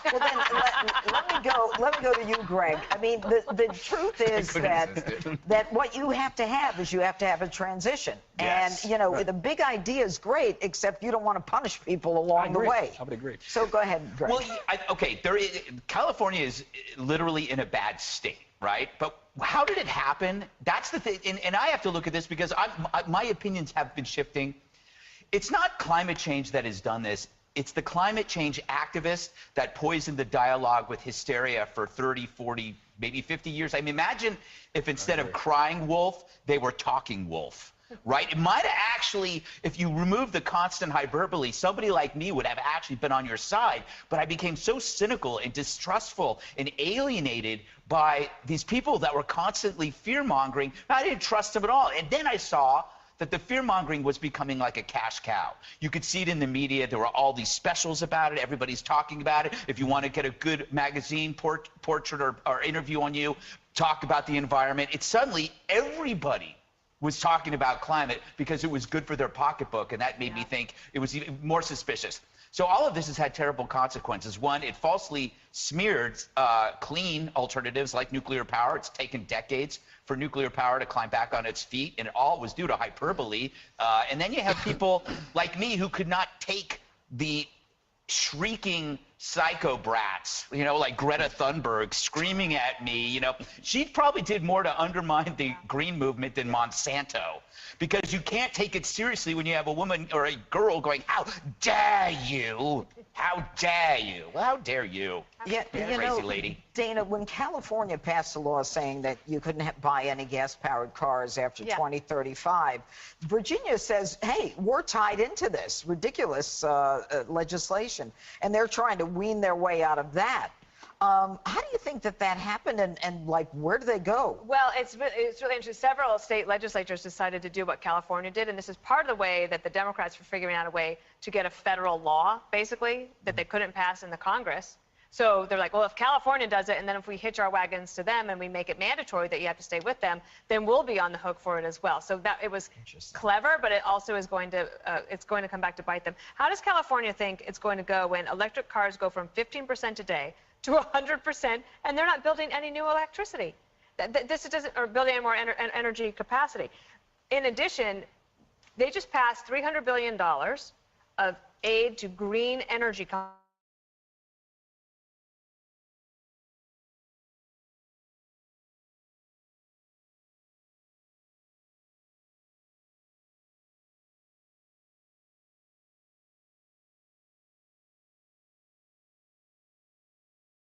Well, then let me go to you, Greg. I mean, the truth is that what you have to have is a transition. Yes. And, you know, the big idea is great, except you don't want to punish people along the way. I would agree. So go ahead, Greg. Well, okay, California is literally in a bad state, right? But how did it happen? That's the thing. And I have to look at this because my opinions have been shifting. It's not climate change that has done this. It's the climate change activists that poisoned the dialogue with hysteria for 30, 40, maybe 50 years. I mean, imagine if instead of crying wolf, they were talking wolf, right? It might have actually, if you remove the constant hyperbole, somebody like me would have actually been on your side. But I became so cynical and distrustful and alienated by these people that were constantly fear-mongering. I didn't trust them at all. And then I saw that the fear-mongering was becoming like a cash cow. You could see it in the media. There were all these specials about it. Everybody's talking about it. If you want to get a good magazine portrait or interview on you, talk about the environment. It's suddenly everybody was talking about climate because it was good for their pocketbook, and that made me think it was even more suspicious. So all of this has had terrible consequences. One, it falsely smeared clean alternatives like nuclear power. It's taken decades for nuclear power to climb back on its feet, and it all was due to hyperbole. And then you have people like me who could not take the shrieking psycho brats, you know, like Greta Thunberg screaming at me. You know, she probably did more to undermine the green movement than Monsanto, because you can't take it seriously when you have a woman or a girl going, "How dare you? How dare you? Well, how dare you?" Yeah, crazy lady. Dana, when California passed a law saying that you couldn't buy any gas-powered cars after 2035, Virginia says, hey, we're tied into this ridiculous legislation, and they're trying to wean their way out of that. How do you think that happened, and like, where do they go? Well, it's really interesting. Several state legislatures decided to do what California did, and this is part of the way that the Democrats were figuring out a way to get a federal law, basically, that they couldn't pass in the Congress. So they're like, well, if California does it, and then if we hitch our wagons to them and we make it mandatory that you have to stay with them, then we'll be on the hook for it as well. So that it was clever, but it also is going to come back to bite them. How does California think it's going to go when electric cars go from 15% today to 100%, and they're not building any new electricity? This doesn't, or building any more energy capacity. In addition, they just passed $300 billion of aid to green energy companies.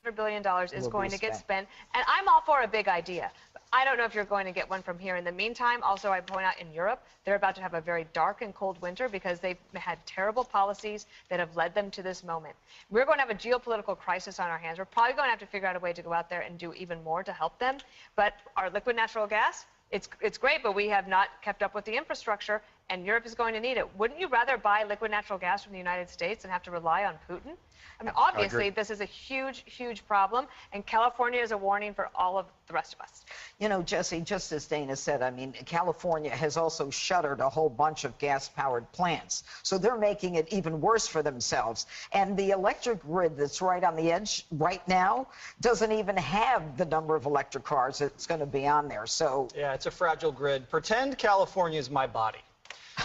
$100 billion is going to get spent, and I'm all for a big idea. I don't know if you're going to get one from here. In the meantime, also I point out in Europe, they're about to have a very dark and cold winter because they've had terrible policies that have led them to this moment. We're going to have a geopolitical crisis on our hands. We're probably going to have to figure out a way to go out there and do even more to help them. But our liquid natural gas, it's great, but we have not kept up with the infrastructure, and Europe is going to need it. Wouldn't you rather buy liquid natural gas from the United States and have to rely on Putin? I mean, obviously, this is a huge, huge problem, and California is a warning for all of the rest of us. You know, Jesse, just as Dana said, I mean, California has also shuttered a whole bunch of gas-powered plants. So they're making it even worse for themselves. And the electric grid that's right on the edge right now doesn't even have the number of electric cars that's going to be on there. So yeah, it's a fragile grid. Pretend California is my body.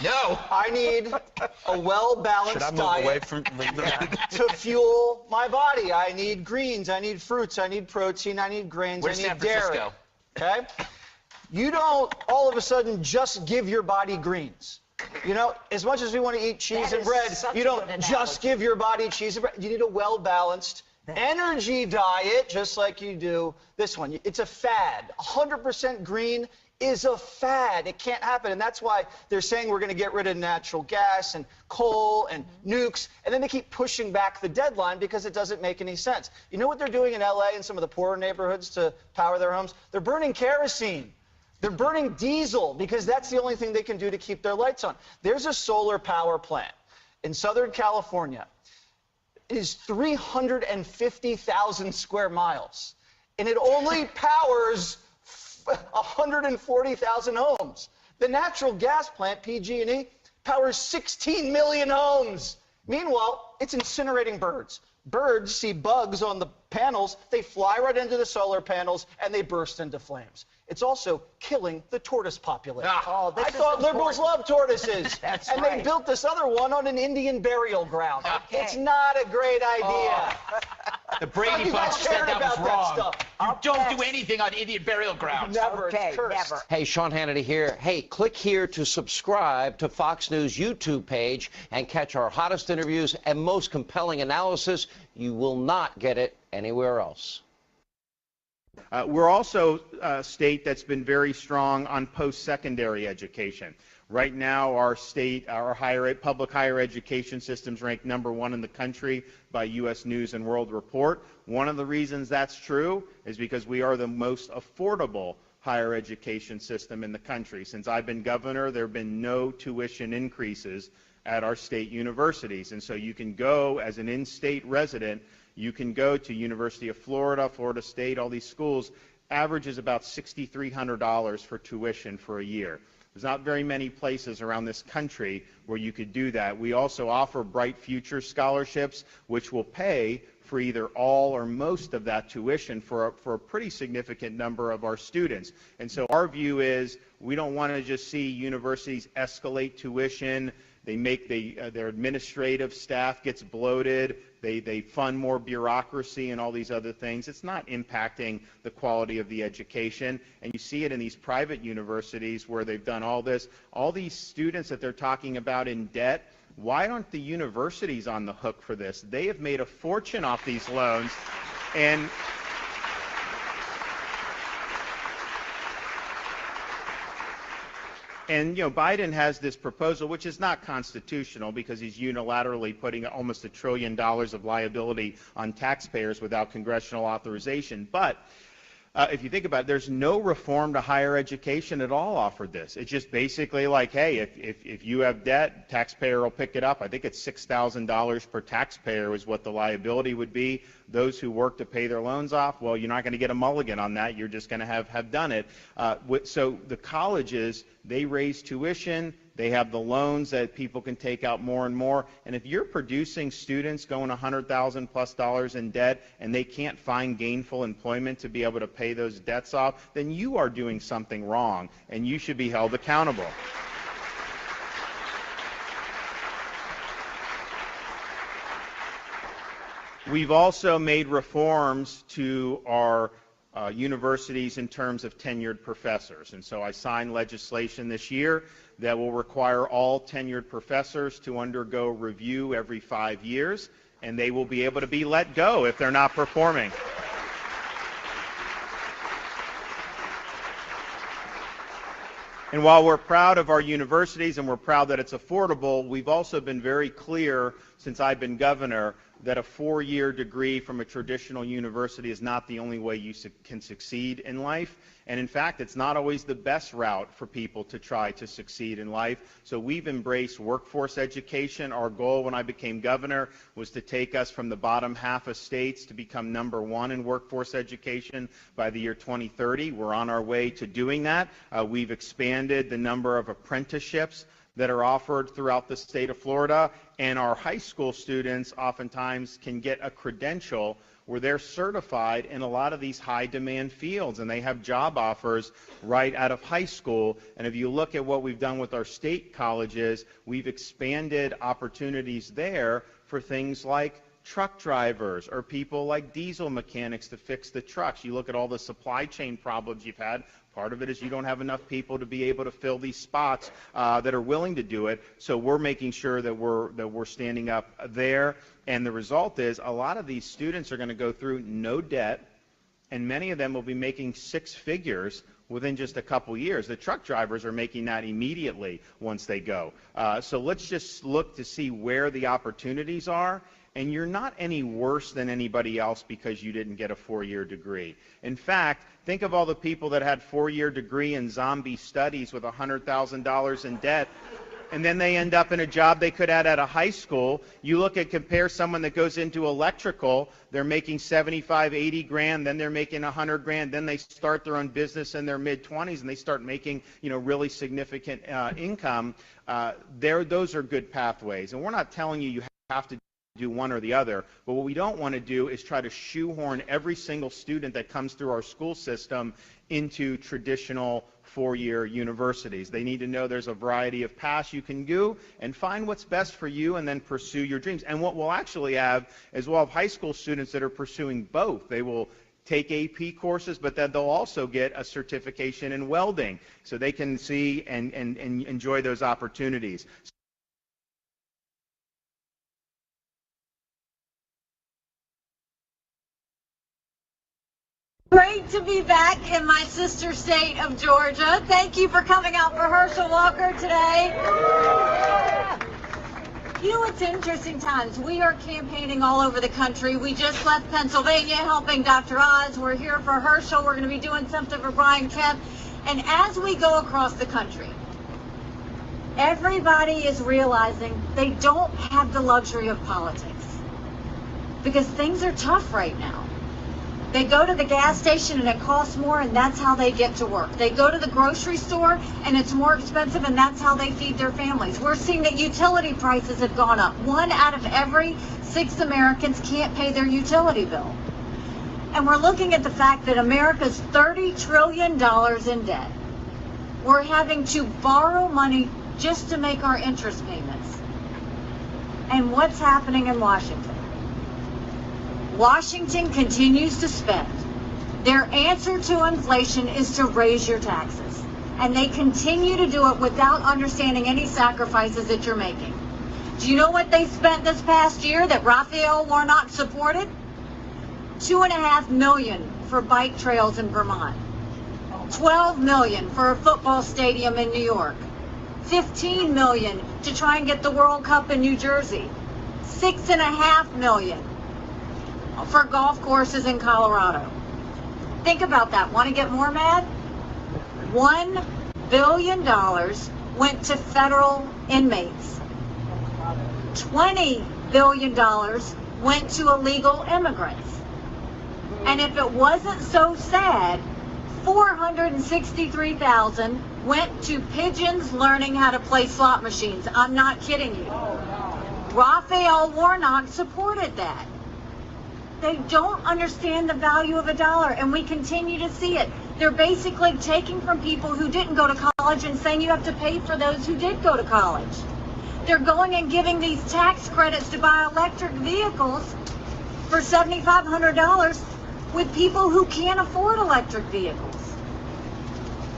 No. I need a well-balanced diet away from to fuel my body. I need greens, I need fruits, I need protein, I need grains, Where's I need San dairy. Francisco? Okay? You don't all of a sudden just give your body greens. You know, as much as we want to eat cheese and bread, you don't just give your body cheese and bread. You need a well-balanced energy diet, just like you do this one. It's a fad. 100% green is a fad. It can't happen. And that's why they're saying we're going to get rid of natural gas and coal and nukes. And then they keep pushing back the deadline because it doesn't make any sense. You know what they're doing in LA and some of the poorer neighborhoods to power their homes? They're burning kerosene. They're burning diesel because that's the only thing they can do to keep their lights on. There's a solar power plant in Southern California. It is 350,000 square miles. And it only powers 140,000 homes. The natural gas plant, PG&E, powers 16 million homes. Meanwhile, it's incinerating birds. Birds see bugs on the panels, they fly right into the solar panels, and they burst into flames. It's also killing the tortoise population. Oh, I thought liberals love tortoises. That's and right. they built this other one on an Indian burial ground. Okay. It's not a great idea. The Brady Bunch said that was wrong. You don't do anything on Indian burial grounds. Never. Okay, It's cursed. never. Hey, Sean Hannity here. Hey, click here to subscribe to Fox News YouTube page and catch our hottest interviews and most compelling analysis. You will not get it anywhere else. We're also a state that's been very strong on post-secondary education. Right now, our state, our public higher education system's ranked #1 in the country by U.S. News and World Report. One of the reasons that's true is because we are the most affordable higher education system in the country. Since I've been governor, there have been no tuition increases at our state universities. And so you can go as an in-state resident, you can go to University of Florida, Florida State, all these schools, averages about $6,300 for tuition for a year. There's not very many places around this country where you could do that. We also offer Bright Future scholarships, which will pay for either all or most of that tuition for a pretty significant number of our students. And so our view is we don't want to just see universities escalate tuition. They make their administrative staff gets bloated. They fund more bureaucracy and all these other things. It's not impacting the quality of the education. And you see it in these private universities where they've done all this. All these students that they're talking about in debt, why aren't the universities on the hook for this? They have made a fortune off these loans. And, you know, Biden has this proposal, which is not constitutional because he's unilaterally putting almost $1 trillion of liability on taxpayers without congressional authorization. But if you think about it, there's no reform to higher education at all offered this. It's just basically like, hey, if you have debt, taxpayer will pick it up. I think it's $6,000 per taxpayer is what the liability would be. Those who work to pay their loans off, well, you're not going to get a mulligan on that. You're just going to have done it. So the colleges, they raise tuition. They have the loans that people can take out more and more. And if you're producing students going $100,000+ in debt and they can't find gainful employment to be able to pay those debts off, then you are doing something wrong and you should be held accountable. We've also made reforms to our universities in terms of tenured professors. And so I signed legislation this year that will require all tenured professors to undergo review every 5 years, and they will be able to be let go if they're not performing. And while we're proud of our universities and we're proud that it's affordable, we've also been very clear since I've been governor that a 4-year degree from a traditional university is not the only way you can succeed in life. And in fact, it's not always the best route for people to try to succeed in life. So we've embraced workforce education. Our goal when I became governor was to take us from the bottom half of states to become #1 in workforce education by the year 2030. We're on our way to doing that. We've expanded the number of apprenticeships that are offered throughout the state of Florida, and our high school students oftentimes can get a credential where they're certified in a lot of these high demand fields, and they have job offers right out of high school. And if you look at what we've done with our state colleges, we've expanded opportunities there for things like truck drivers or people like diesel mechanics to fix the trucks. You look at all the supply chain problems you've had. Part of it is you don't have enough people to be able to fill these spots that are willing to do it. So we're making sure that we're standing up there. And the result is a lot of these students are going to go through no debt, and many of them will be making 6 figures within just a couple years. The truck drivers are making that immediately once they go. So let's just look to see where the opportunities are. And you're not any worse than anybody else because you didn't get a 4-year degree. In fact, think of all the people that had 4-year degree in zombie studies with $100,000 in debt, and then they end up in a job they could have at a high school. You look at, compare someone that goes into electrical, they're making 75, 80 grand, then they're making 100 grand, then they start their own business in their mid-20s and they start making, really significant income. Those are good pathways. And we're not telling you have to do one or the other, but what we don't want to do is try to shoehorn every single student that comes through our school system into traditional 4-year universities. They need to know there's a variety of paths you can do and find what's best for you and then pursue your dreams. And what we'll actually have is we'll have high school students that are pursuing both. They will take AP courses, but then they'll also get a certification in welding so they can see and enjoy those opportunities. Great to be back in my sister state of Georgia. Thank you for coming out for Herschel Walker today. It's interesting times. We are campaigning all over the country. We just left Pennsylvania helping Dr. Oz. We're here for Herschel. We're going to be doing something for Brian Kemp. And as we go across the country, everybody is realizing they don't have the luxury of politics because things are tough right now. They go to the gas station and it costs more, and that's how they get to work. They go to the grocery store and it's more expensive, and that's how they feed their families. We're seeing that utility prices have gone up. 1 out of every 6 Americans can't pay their utility bill. And we're looking at the fact that America's $30 trillion in debt. We're having to borrow money just to make our interest payments. And what's happening in Washington? Washington continues to spend. Their answer to inflation is to raise your taxes. And they continue to do it without understanding any sacrifices that you're making. Do you know what they spent this past year that Raphael Warnock supported? $2.5 million for bike trails in Vermont. $12 million for a football stadium in New York. $15 million to try and get the World Cup in New Jersey. $6.5 million for golf courses in Colorado. Think about that. Want to get more mad? $1 billion went to federal inmates. $20 billion went to illegal immigrants. And if it wasn't so sad, $463,000 went to pigeons learning how to play slot machines. I'm not kidding you. Raphael Warnock supported that. They don't understand the value of a dollar, and we continue to see it. They're basically taking from people who didn't go to college and saying you have to pay for those who did go to college. They're going and giving these tax credits to buy electric vehicles for $7,500 with people who can't afford electric vehicles.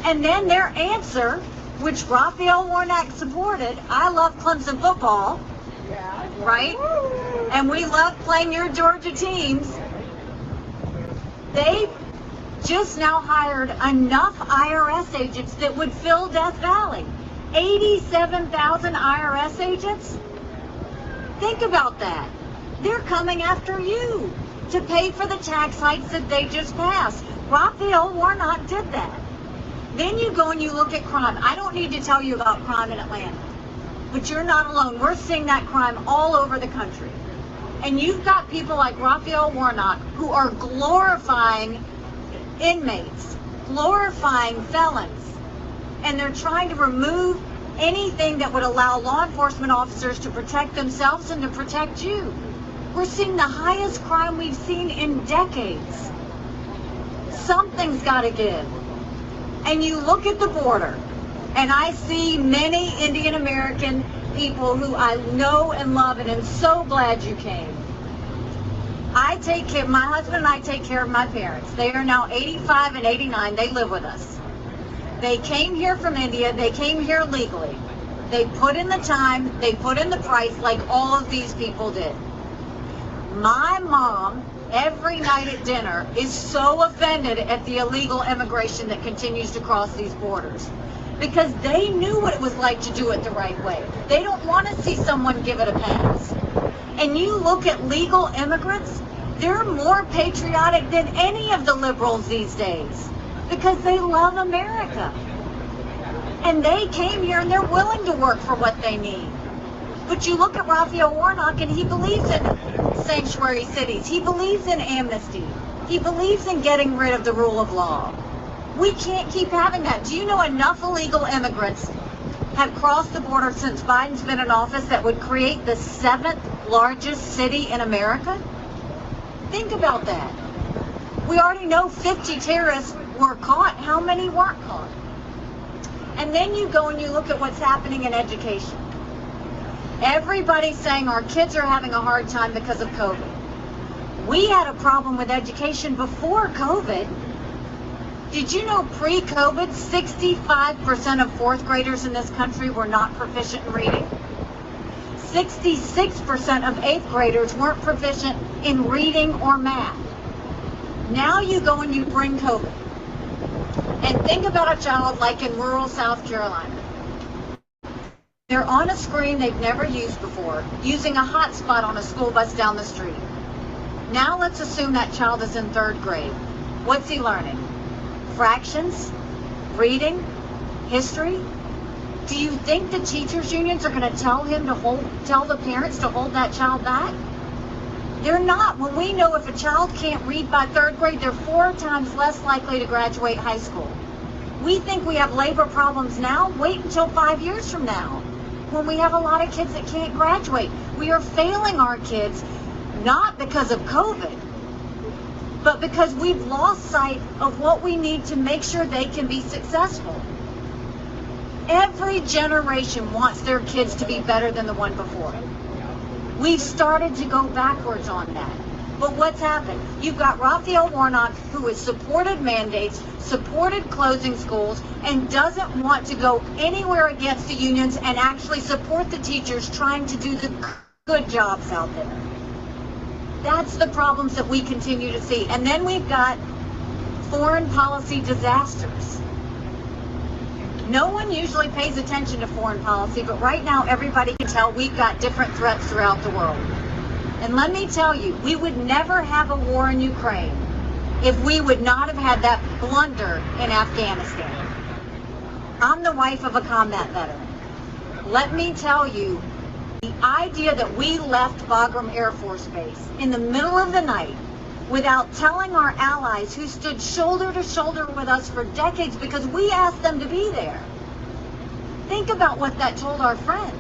And then their answer, which Raphael Warnock supported, I love Clemson football, right? And we love playing your Georgia teams. They just now hired enough IRS agents that would fill Death Valley. 87,000 IRS agents? Think about that. They're coming after you to pay for the tax hikes that they just passed. Raphael Warnock did that. Then you go and you look at crime. I don't need to tell you about crime in Atlanta, but you're not alone. We're seeing that crime all over the country. And you've got people like Raphael Warnock who are glorifying inmates, glorifying felons, and they're trying to remove anything that would allow law enforcement officers to protect themselves and to protect you. We're seeing the highest crime we've seen in decades. Something's got to give. And you look at the border, and I see many Indian American people who I know and love, and I'm so glad you came. I take care, my husband and I take care of my parents. They are now 85 and 89. They live with us. They came here from India. They came here legally. They put in the time. They put in the price like all of these people did. My mom, every night at dinner, is so offended at the illegal immigration that continues to cross these borders, because they knew what it was like to do it the right way. They don't want to see someone give it a pass. And you look at legal immigrants, they're more patriotic than any of the liberals these days because they love America. And they came here and they're willing to work for what they need. But you look at Raphael Warnock and he believes in sanctuary cities. He believes in amnesty. He believes in getting rid of the rule of law. We can't keep having that. Do you know enough illegal immigrants have crossed the border since Biden's been in office that would create the 7th largest city in America? Think about that. We already know 50 terrorists were caught. How many weren't caught? And then you go and you look at what's happening in education. Everybody's saying our kids are having a hard time because of COVID. We had a problem with education before COVID. Did you know pre-COVID, 65% of 4th graders in this country were not proficient in reading? 66% of 8th graders weren't proficient in reading or math. Now you go and you bring COVID. And think about a child like in rural South Carolina. They're on a screen they've never used before, using a hotspot on a school bus down the street. Now let's assume that child is in 3rd grade. What's he learning? Fractions? Reading? History? Do you think the teachers' unions are going to tell the parents to hold that child back? They're not. When we know if a child can't read by 3rd grade, they're 4 times less likely to graduate high school. We think we have labor problems now. Wait until 5 years from now, when we have a lot of kids that can't graduate. We are failing our kids, not because of COVID, but because we've lost sight of what we need to make sure they can be successful. Every generation wants their kids to be better than the one before. We've started to go backwards on that. But what's happened? You've got Raphael Warnock, who has supported mandates, supported closing schools, and doesn't want to go anywhere against the unions and actually support the teachers trying to do the good jobs out there. That's the problems that we continue to see. And then we've got foreign policy disasters. No one usually pays attention to foreign policy, but right now everybody can tell we've got different threats throughout the world. And let me tell you, we would never have a war in Ukraine if we would not have had that blunder in Afghanistan. I'm the wife of a combat veteran. Let me tell you, the idea that we left Bagram Air Force Base in the middle of the night without telling our allies who stood shoulder to shoulder with us for decades because we asked them to be there. Think about what that told our friends.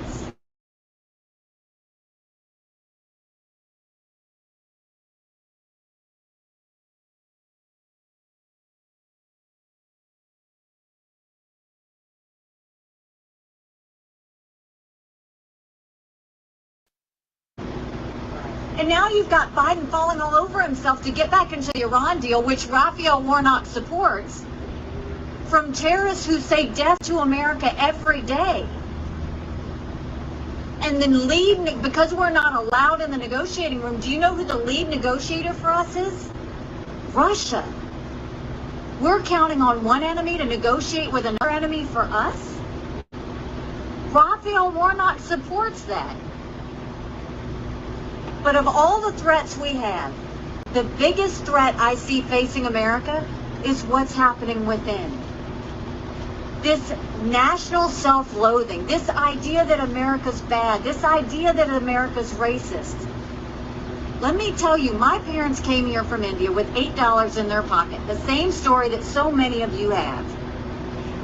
And now you've got Biden falling all over himself to get back into the Iran deal, which Raphael Warnock supports, from terrorists who say death to America every day. And then because we're not allowed in the negotiating room, do you know who the lead negotiator for us is? Russia. We're counting on one enemy to negotiate with another enemy for us? Raphael Warnock supports that. But of all the threats we have, the biggest threat I see facing America is what's happening within. This national self-loathing, this idea that America's bad, this idea that America's racist. Let me tell you, my parents came here from India with $8 in their pocket, the same story that so many of you have.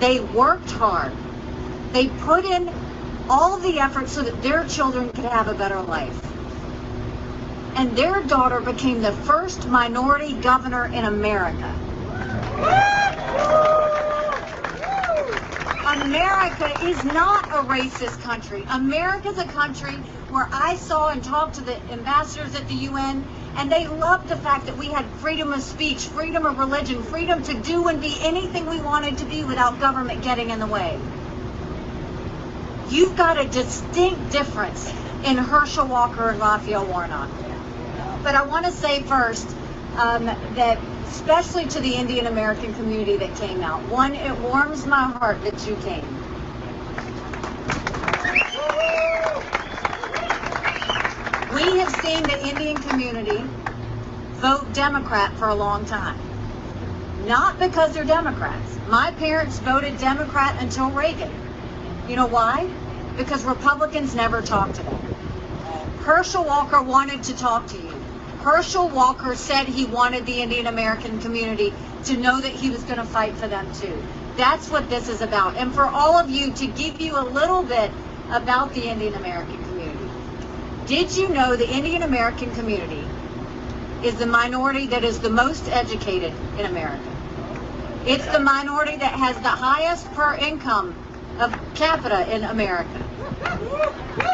They worked hard. They put in all the effort so that their children could have a better life. And their daughter became the first minority governor in America. America is not a racist country. America's a country where I saw and talked to the ambassadors at the UN, and they loved the fact that we had freedom of speech, freedom of religion, freedom to do and be anything we wanted to be without government getting in the way. You've got a distinct difference in Herschel Walker and Raphael Warnock. But I want to say first that especially to the Indian American community that came out, one, it warms my heart that you came. We have seen the Indian community vote Democrat for a long time. Not because they're Democrats. My parents voted Democrat until Reagan. You know why? Because Republicans never talked to them. Herschel Walker wanted to talk to you. Herschel Walker said he wanted the Indian American community to know that he was going to fight for them too. That's what this is about. And for all of you, to give you a little bit about the Indian American community. Did you know the Indian American community is the minority that is the most educated in America? It's the minority that has the highest per income of capita in America.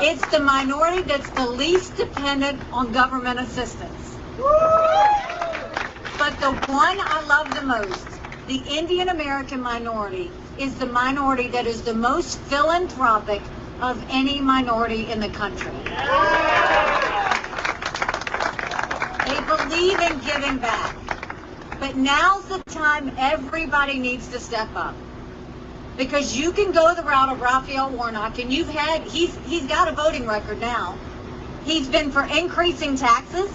It's the minority that's the least dependent on government assistance. But the one I love the most, the Indian American minority, is the minority that is the most philanthropic of any minority in the country. They believe in giving back. But now's the time everybody needs to step up. Because you can go the route of Raphael Warnock, and he's got a voting record now. He's been for increasing taxes.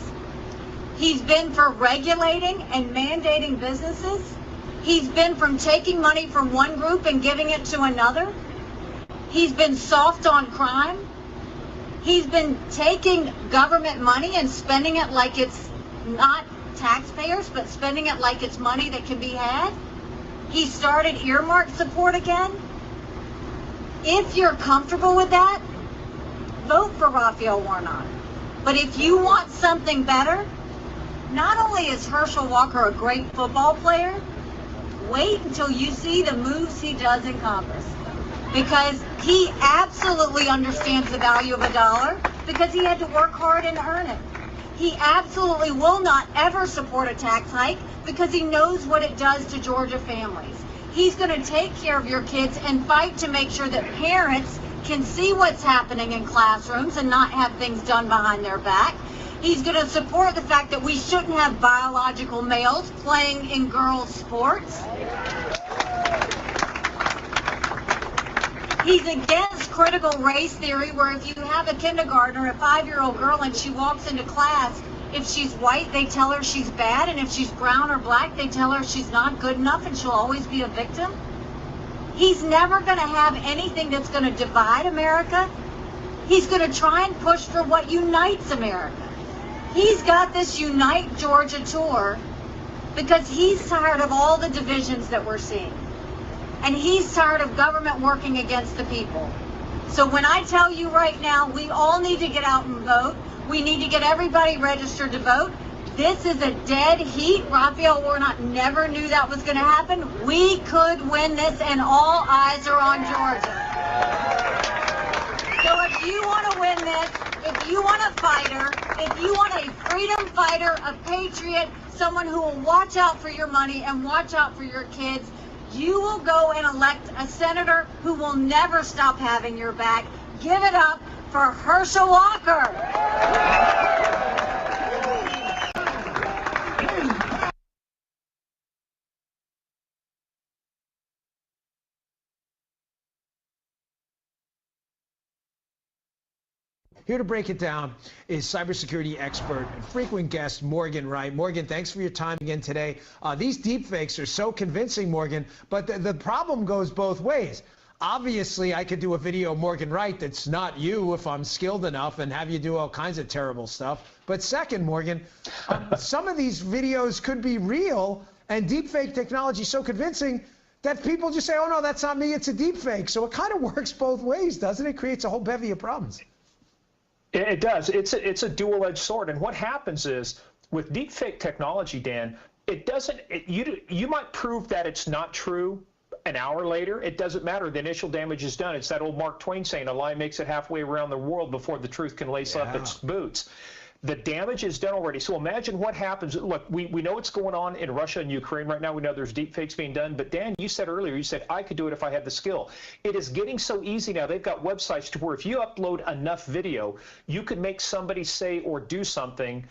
He's been for regulating and mandating businesses. He's been from taking money from one group and giving it to another. He's been soft on crime. He's been taking government money and spending it like it's not taxpayers, but spending it like it's money that can be had. He started earmark support again. If you're comfortable with that, vote for Raphael Warnock. But if you want something better, not only is Herschel Walker a great football player, wait until you see the moves he does in Congress. Because he absolutely understands the value of a dollar because he had to work hard and earn it. He absolutely will not ever support a tax hike because he knows what it does to Georgia families. He's going to take care of your kids and fight to make sure that parents can see what's happening in classrooms and not have things done behind their back. He's going to support the fact that we shouldn't have biological males playing in girls' sports. He's against critical race theory, where if you have a kindergartner, a 5-year-old girl, and she walks into class If she's white, they tell her she's bad, and if she's brown or black, they tell her she's not good enough and she'll always be a victim. He's never going to have anything that's going to divide America. He's going to try and push for what unites America. He's got this Unite Georgia tour because he's tired of all the divisions that we're seeing. And he's tired of government working against the people. So when I tell you right now, we all need to get out and vote. We need to get everybody registered to vote. This is a dead heat. Raphael Warnock never knew that was going to happen. We could win this, and all eyes are on Georgia. So if you want to win this, if you want a fighter, if you want a freedom fighter, a patriot, someone who will watch out for your money and watch out for your kids, you will go and elect a senator who will never stop having your back. Give it up for Herschel Walker. Here to break it down is cybersecurity expert and frequent guest Morgan Wright. Morgan, thanks for your time again today. These deepfakes are so convincing, Morgan, but the problem goes both ways. Obviously, I could do a video of Morgan Wright that's not you if I'm skilled enough and have you do all kinds of terrible stuff. But second, Morgan, some of these videos could be real, and deepfake technology is so convincing that people just say, oh, no, that's not me, it's a deepfake. So it kind of works both ways, doesn't it? It creates a whole bevy of problems. It does. It's a dual-edged sword. And what happens is, with deepfake technology, Dan, it doesn't. You might prove that it's not true an hour later. It doesn't matter. The initial damage is done. It's that old Mark Twain saying, "A lie makes it halfway around the world before the truth can lace up its boots." The damage is done already. So imagine what happens. Look, we know what's going on in Russia and Ukraine right now. We know there's deep fakes being done. But Dan, you said earlier, you said, I could do it if I had the skill. It is getting so easy now. They've got websites to where if you upload enough video, you could make somebody say or do something.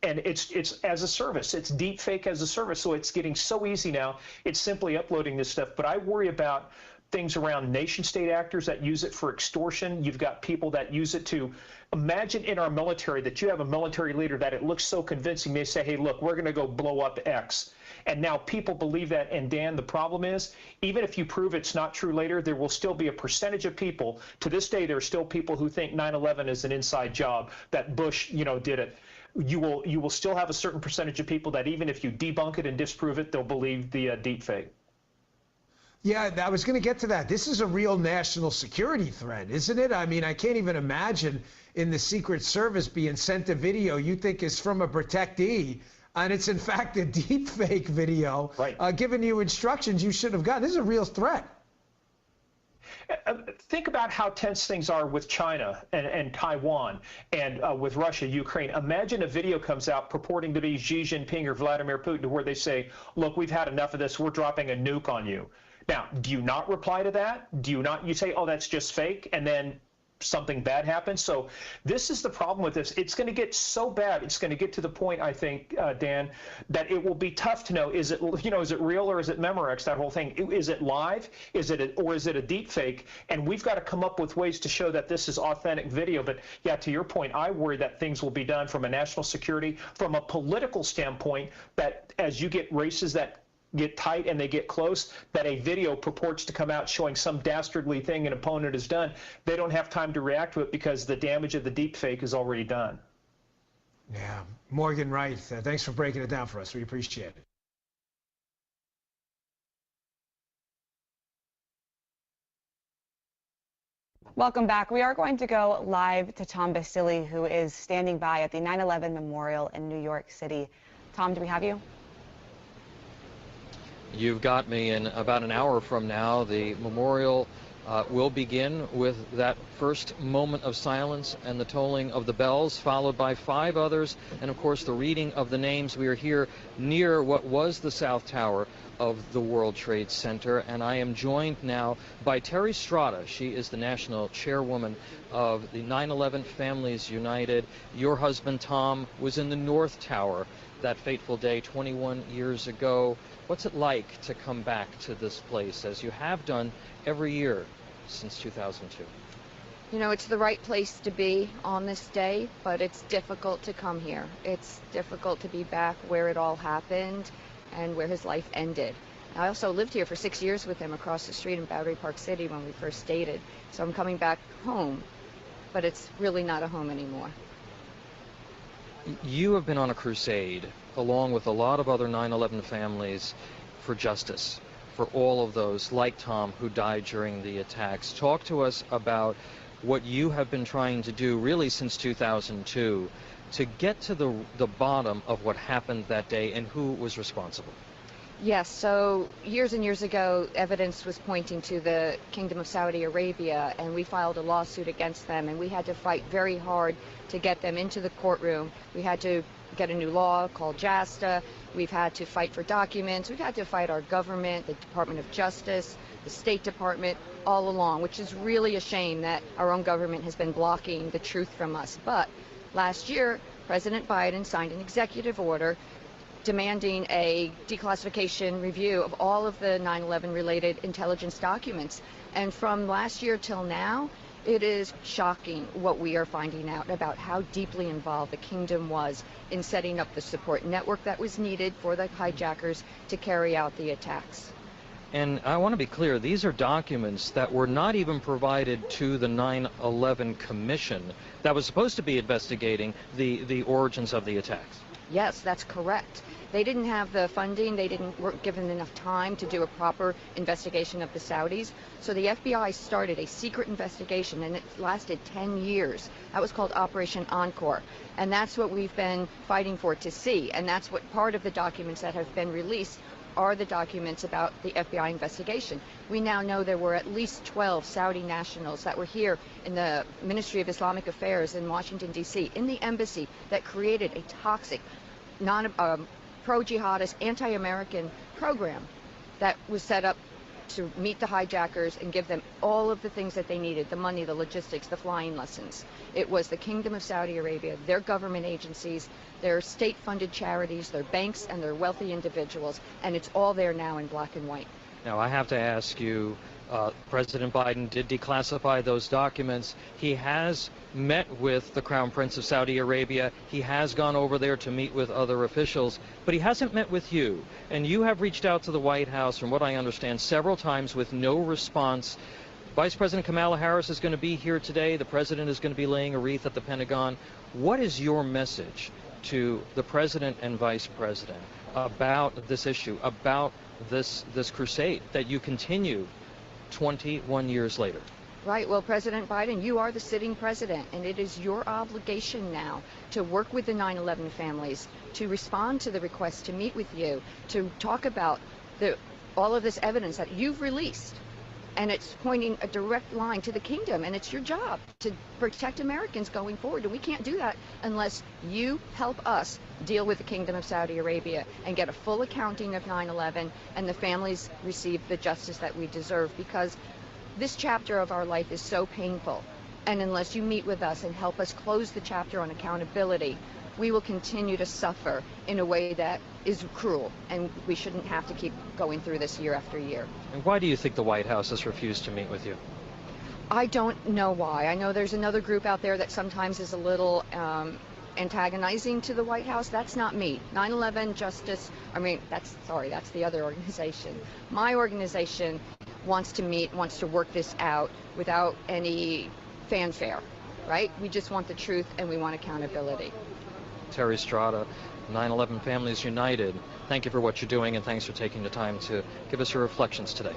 And it's as a service. It's deep fake as a service. So it's getting so easy now. It's simply uploading this stuff. But I worry about things around nation-state actors that use it for extortion. You've got people that use it to imagine in our military that you have a military leader that it looks so convincing. They say, hey, look, we're going to go blow up X. And now people believe that. And Dan, the problem is, even if you prove it's not true later, there will still be a percentage of people. To this day, there are still people who think 9/11 is an inside job, that Bush, did it. You will still have a certain percentage of people that even if you debunk it and disprove it, they'll believe the deep fake. Yeah, I was going to get to that. This is a real national security threat, isn't it? I mean, I can't even imagine in the Secret Service being sent a video you think is from a protectee, and it's in fact a deep fake video, giving you instructions you shouldn't have gotten. This is a real threat. Think about how tense things are with China and Taiwan and with Russia, Ukraine. Imagine a video comes out purporting to be Xi Jinping or Vladimir Putin where they say, look, we've had enough of this. We're dropping a nuke on you. Now, do you not reply to that? Do you not? You say, oh, that's just fake, and then something bad happens. So this is the problem with this. It's going to get so bad. It's going to get to the point, I think, Dan, that it will be tough to know, is it real or is it Memorex, that whole thing? Is it live? Or is it a deep fake? And we've got to come up with ways to show that this is authentic video. But yeah, to your point, I worry that things will be done from a national security, from a political standpoint, that as you get races that get tight and they get close, that a video purports to come out showing some dastardly thing an opponent has done. They don't have time to react to it because the damage of the deep fake is already done. Yeah, Morgan Wright, thanks for breaking it down for us. We appreciate it. Welcome back. We are going to go live to Tom Basile, who is standing by at the 9/11 Memorial in New York City. Tom, do we have you? You've got me. In about an hour from now, the memorial will begin with that first moment of silence and the tolling of the bells, followed by 5 others, and of course the reading of the names. We are here near what was the South Tower of the World Trade Center, and I am joined now by Terry Strada. She is the national chairwoman of the 9/11 Families United. Your husband, Tom, was in the North Tower that fateful day 21 years ago. What's it like to come back to this place, as you have done every year since 2002? You know, it's the right place to be on this day, but it's difficult to come here. It's difficult to be back where it all happened and where his life ended. I also lived here for 6 years with him across the street in Battery Park City when we first dated. So I'm coming back home, but it's really not a home anymore. You have been on a crusade, along with a lot of other 9/11 families, for justice, for all of those, like Tom, who died during the attacks. Talk to us about what you have been trying to do really since 2002 to get to the bottom of what happened that day and who was responsible. Yes, so years and years ago, evidence was pointing to the Kingdom of Saudi Arabia, and we filed a lawsuit against them, and we had to fight very hard to get them into the courtroom. We had to get a new law called JASTA. We've had to fight for documents. We've had to fight our government, the Department of Justice, the State Department, all along, which is really a shame that our own government has been blocking the truth from us. But last year, President Biden signed an executive order demanding a declassification review of all of the 9/11 related intelligence documents. And from last year till now, it is shocking what we are finding out about how deeply involved the kingdom was in setting up the support network that was needed for the hijackers to carry out the attacks. And I want to be clear, these are documents that were not even provided to the 9/11 Commission that was supposed to be investigating the origins of the attacks. Yes, that's correct. They didn't have the funding, weren't given enough time to do a proper investigation of the Saudis. So the FBI started a secret investigation, and it lasted 10 years. That was called Operation Encore. And that's what we've been fighting for to see. And that's what part of the documents that have been released are the documents about the FBI investigation. We now know there were at least 12 Saudi nationals that were here in the Ministry of Islamic Affairs in Washington, D.C., in the embassy, that created a toxic, pro-jihadist, anti-American program that was set up to meet the hijackers and give them all of the things that they needed, the money, the logistics, the flying lessons. It was the Kingdom of Saudi Arabia, their government agencies, their state-funded charities, their banks, and their wealthy individuals, and it's all there now in black and white. Now, I have to ask you, President Biden did declassify those documents. He has met with the Crown Prince of Saudi Arabia. He has gone over there to meet with other officials, but he hasn't met with you. And you have reached out to the White House, from what I understand, several times with no response. Vice President Kamala Harris is going to be here today. The president is going to be laying a wreath at the Pentagon. What is your message to the president and vice president about this issue, about this crusade that you continue 21 years later? Right. Well, President Biden, you are the sitting president, and it is your obligation now to work with the 9/11 families, to respond to the request to meet with you, to talk about all of this evidence that you've released. And it's pointing a direct line to the kingdom, and it's your job to protect Americans going forward. And we can't do that unless you help us deal with the Kingdom of Saudi Arabia and get a full accounting of 9/11, and the families receive the justice that we deserve, because this chapter of our life is so painful. And unless you meet with us and help us close the chapter on accountability, we will continue to suffer in a way that is cruel, and we shouldn't have to keep going through this year after year. And why do you think the White House has refused to meet with you? I don't know why. I know there's another group out there that sometimes is a little antagonizing to the White House. That's not me. 9/11 Justice, that's the other organization. My organization wants to meet, wants to work this out without any fanfare, right? We just want the truth, and we want accountability. Terry Strada, 9/11 Families United, thank you for what you're doing, and thanks for taking the time to give us your reflections today.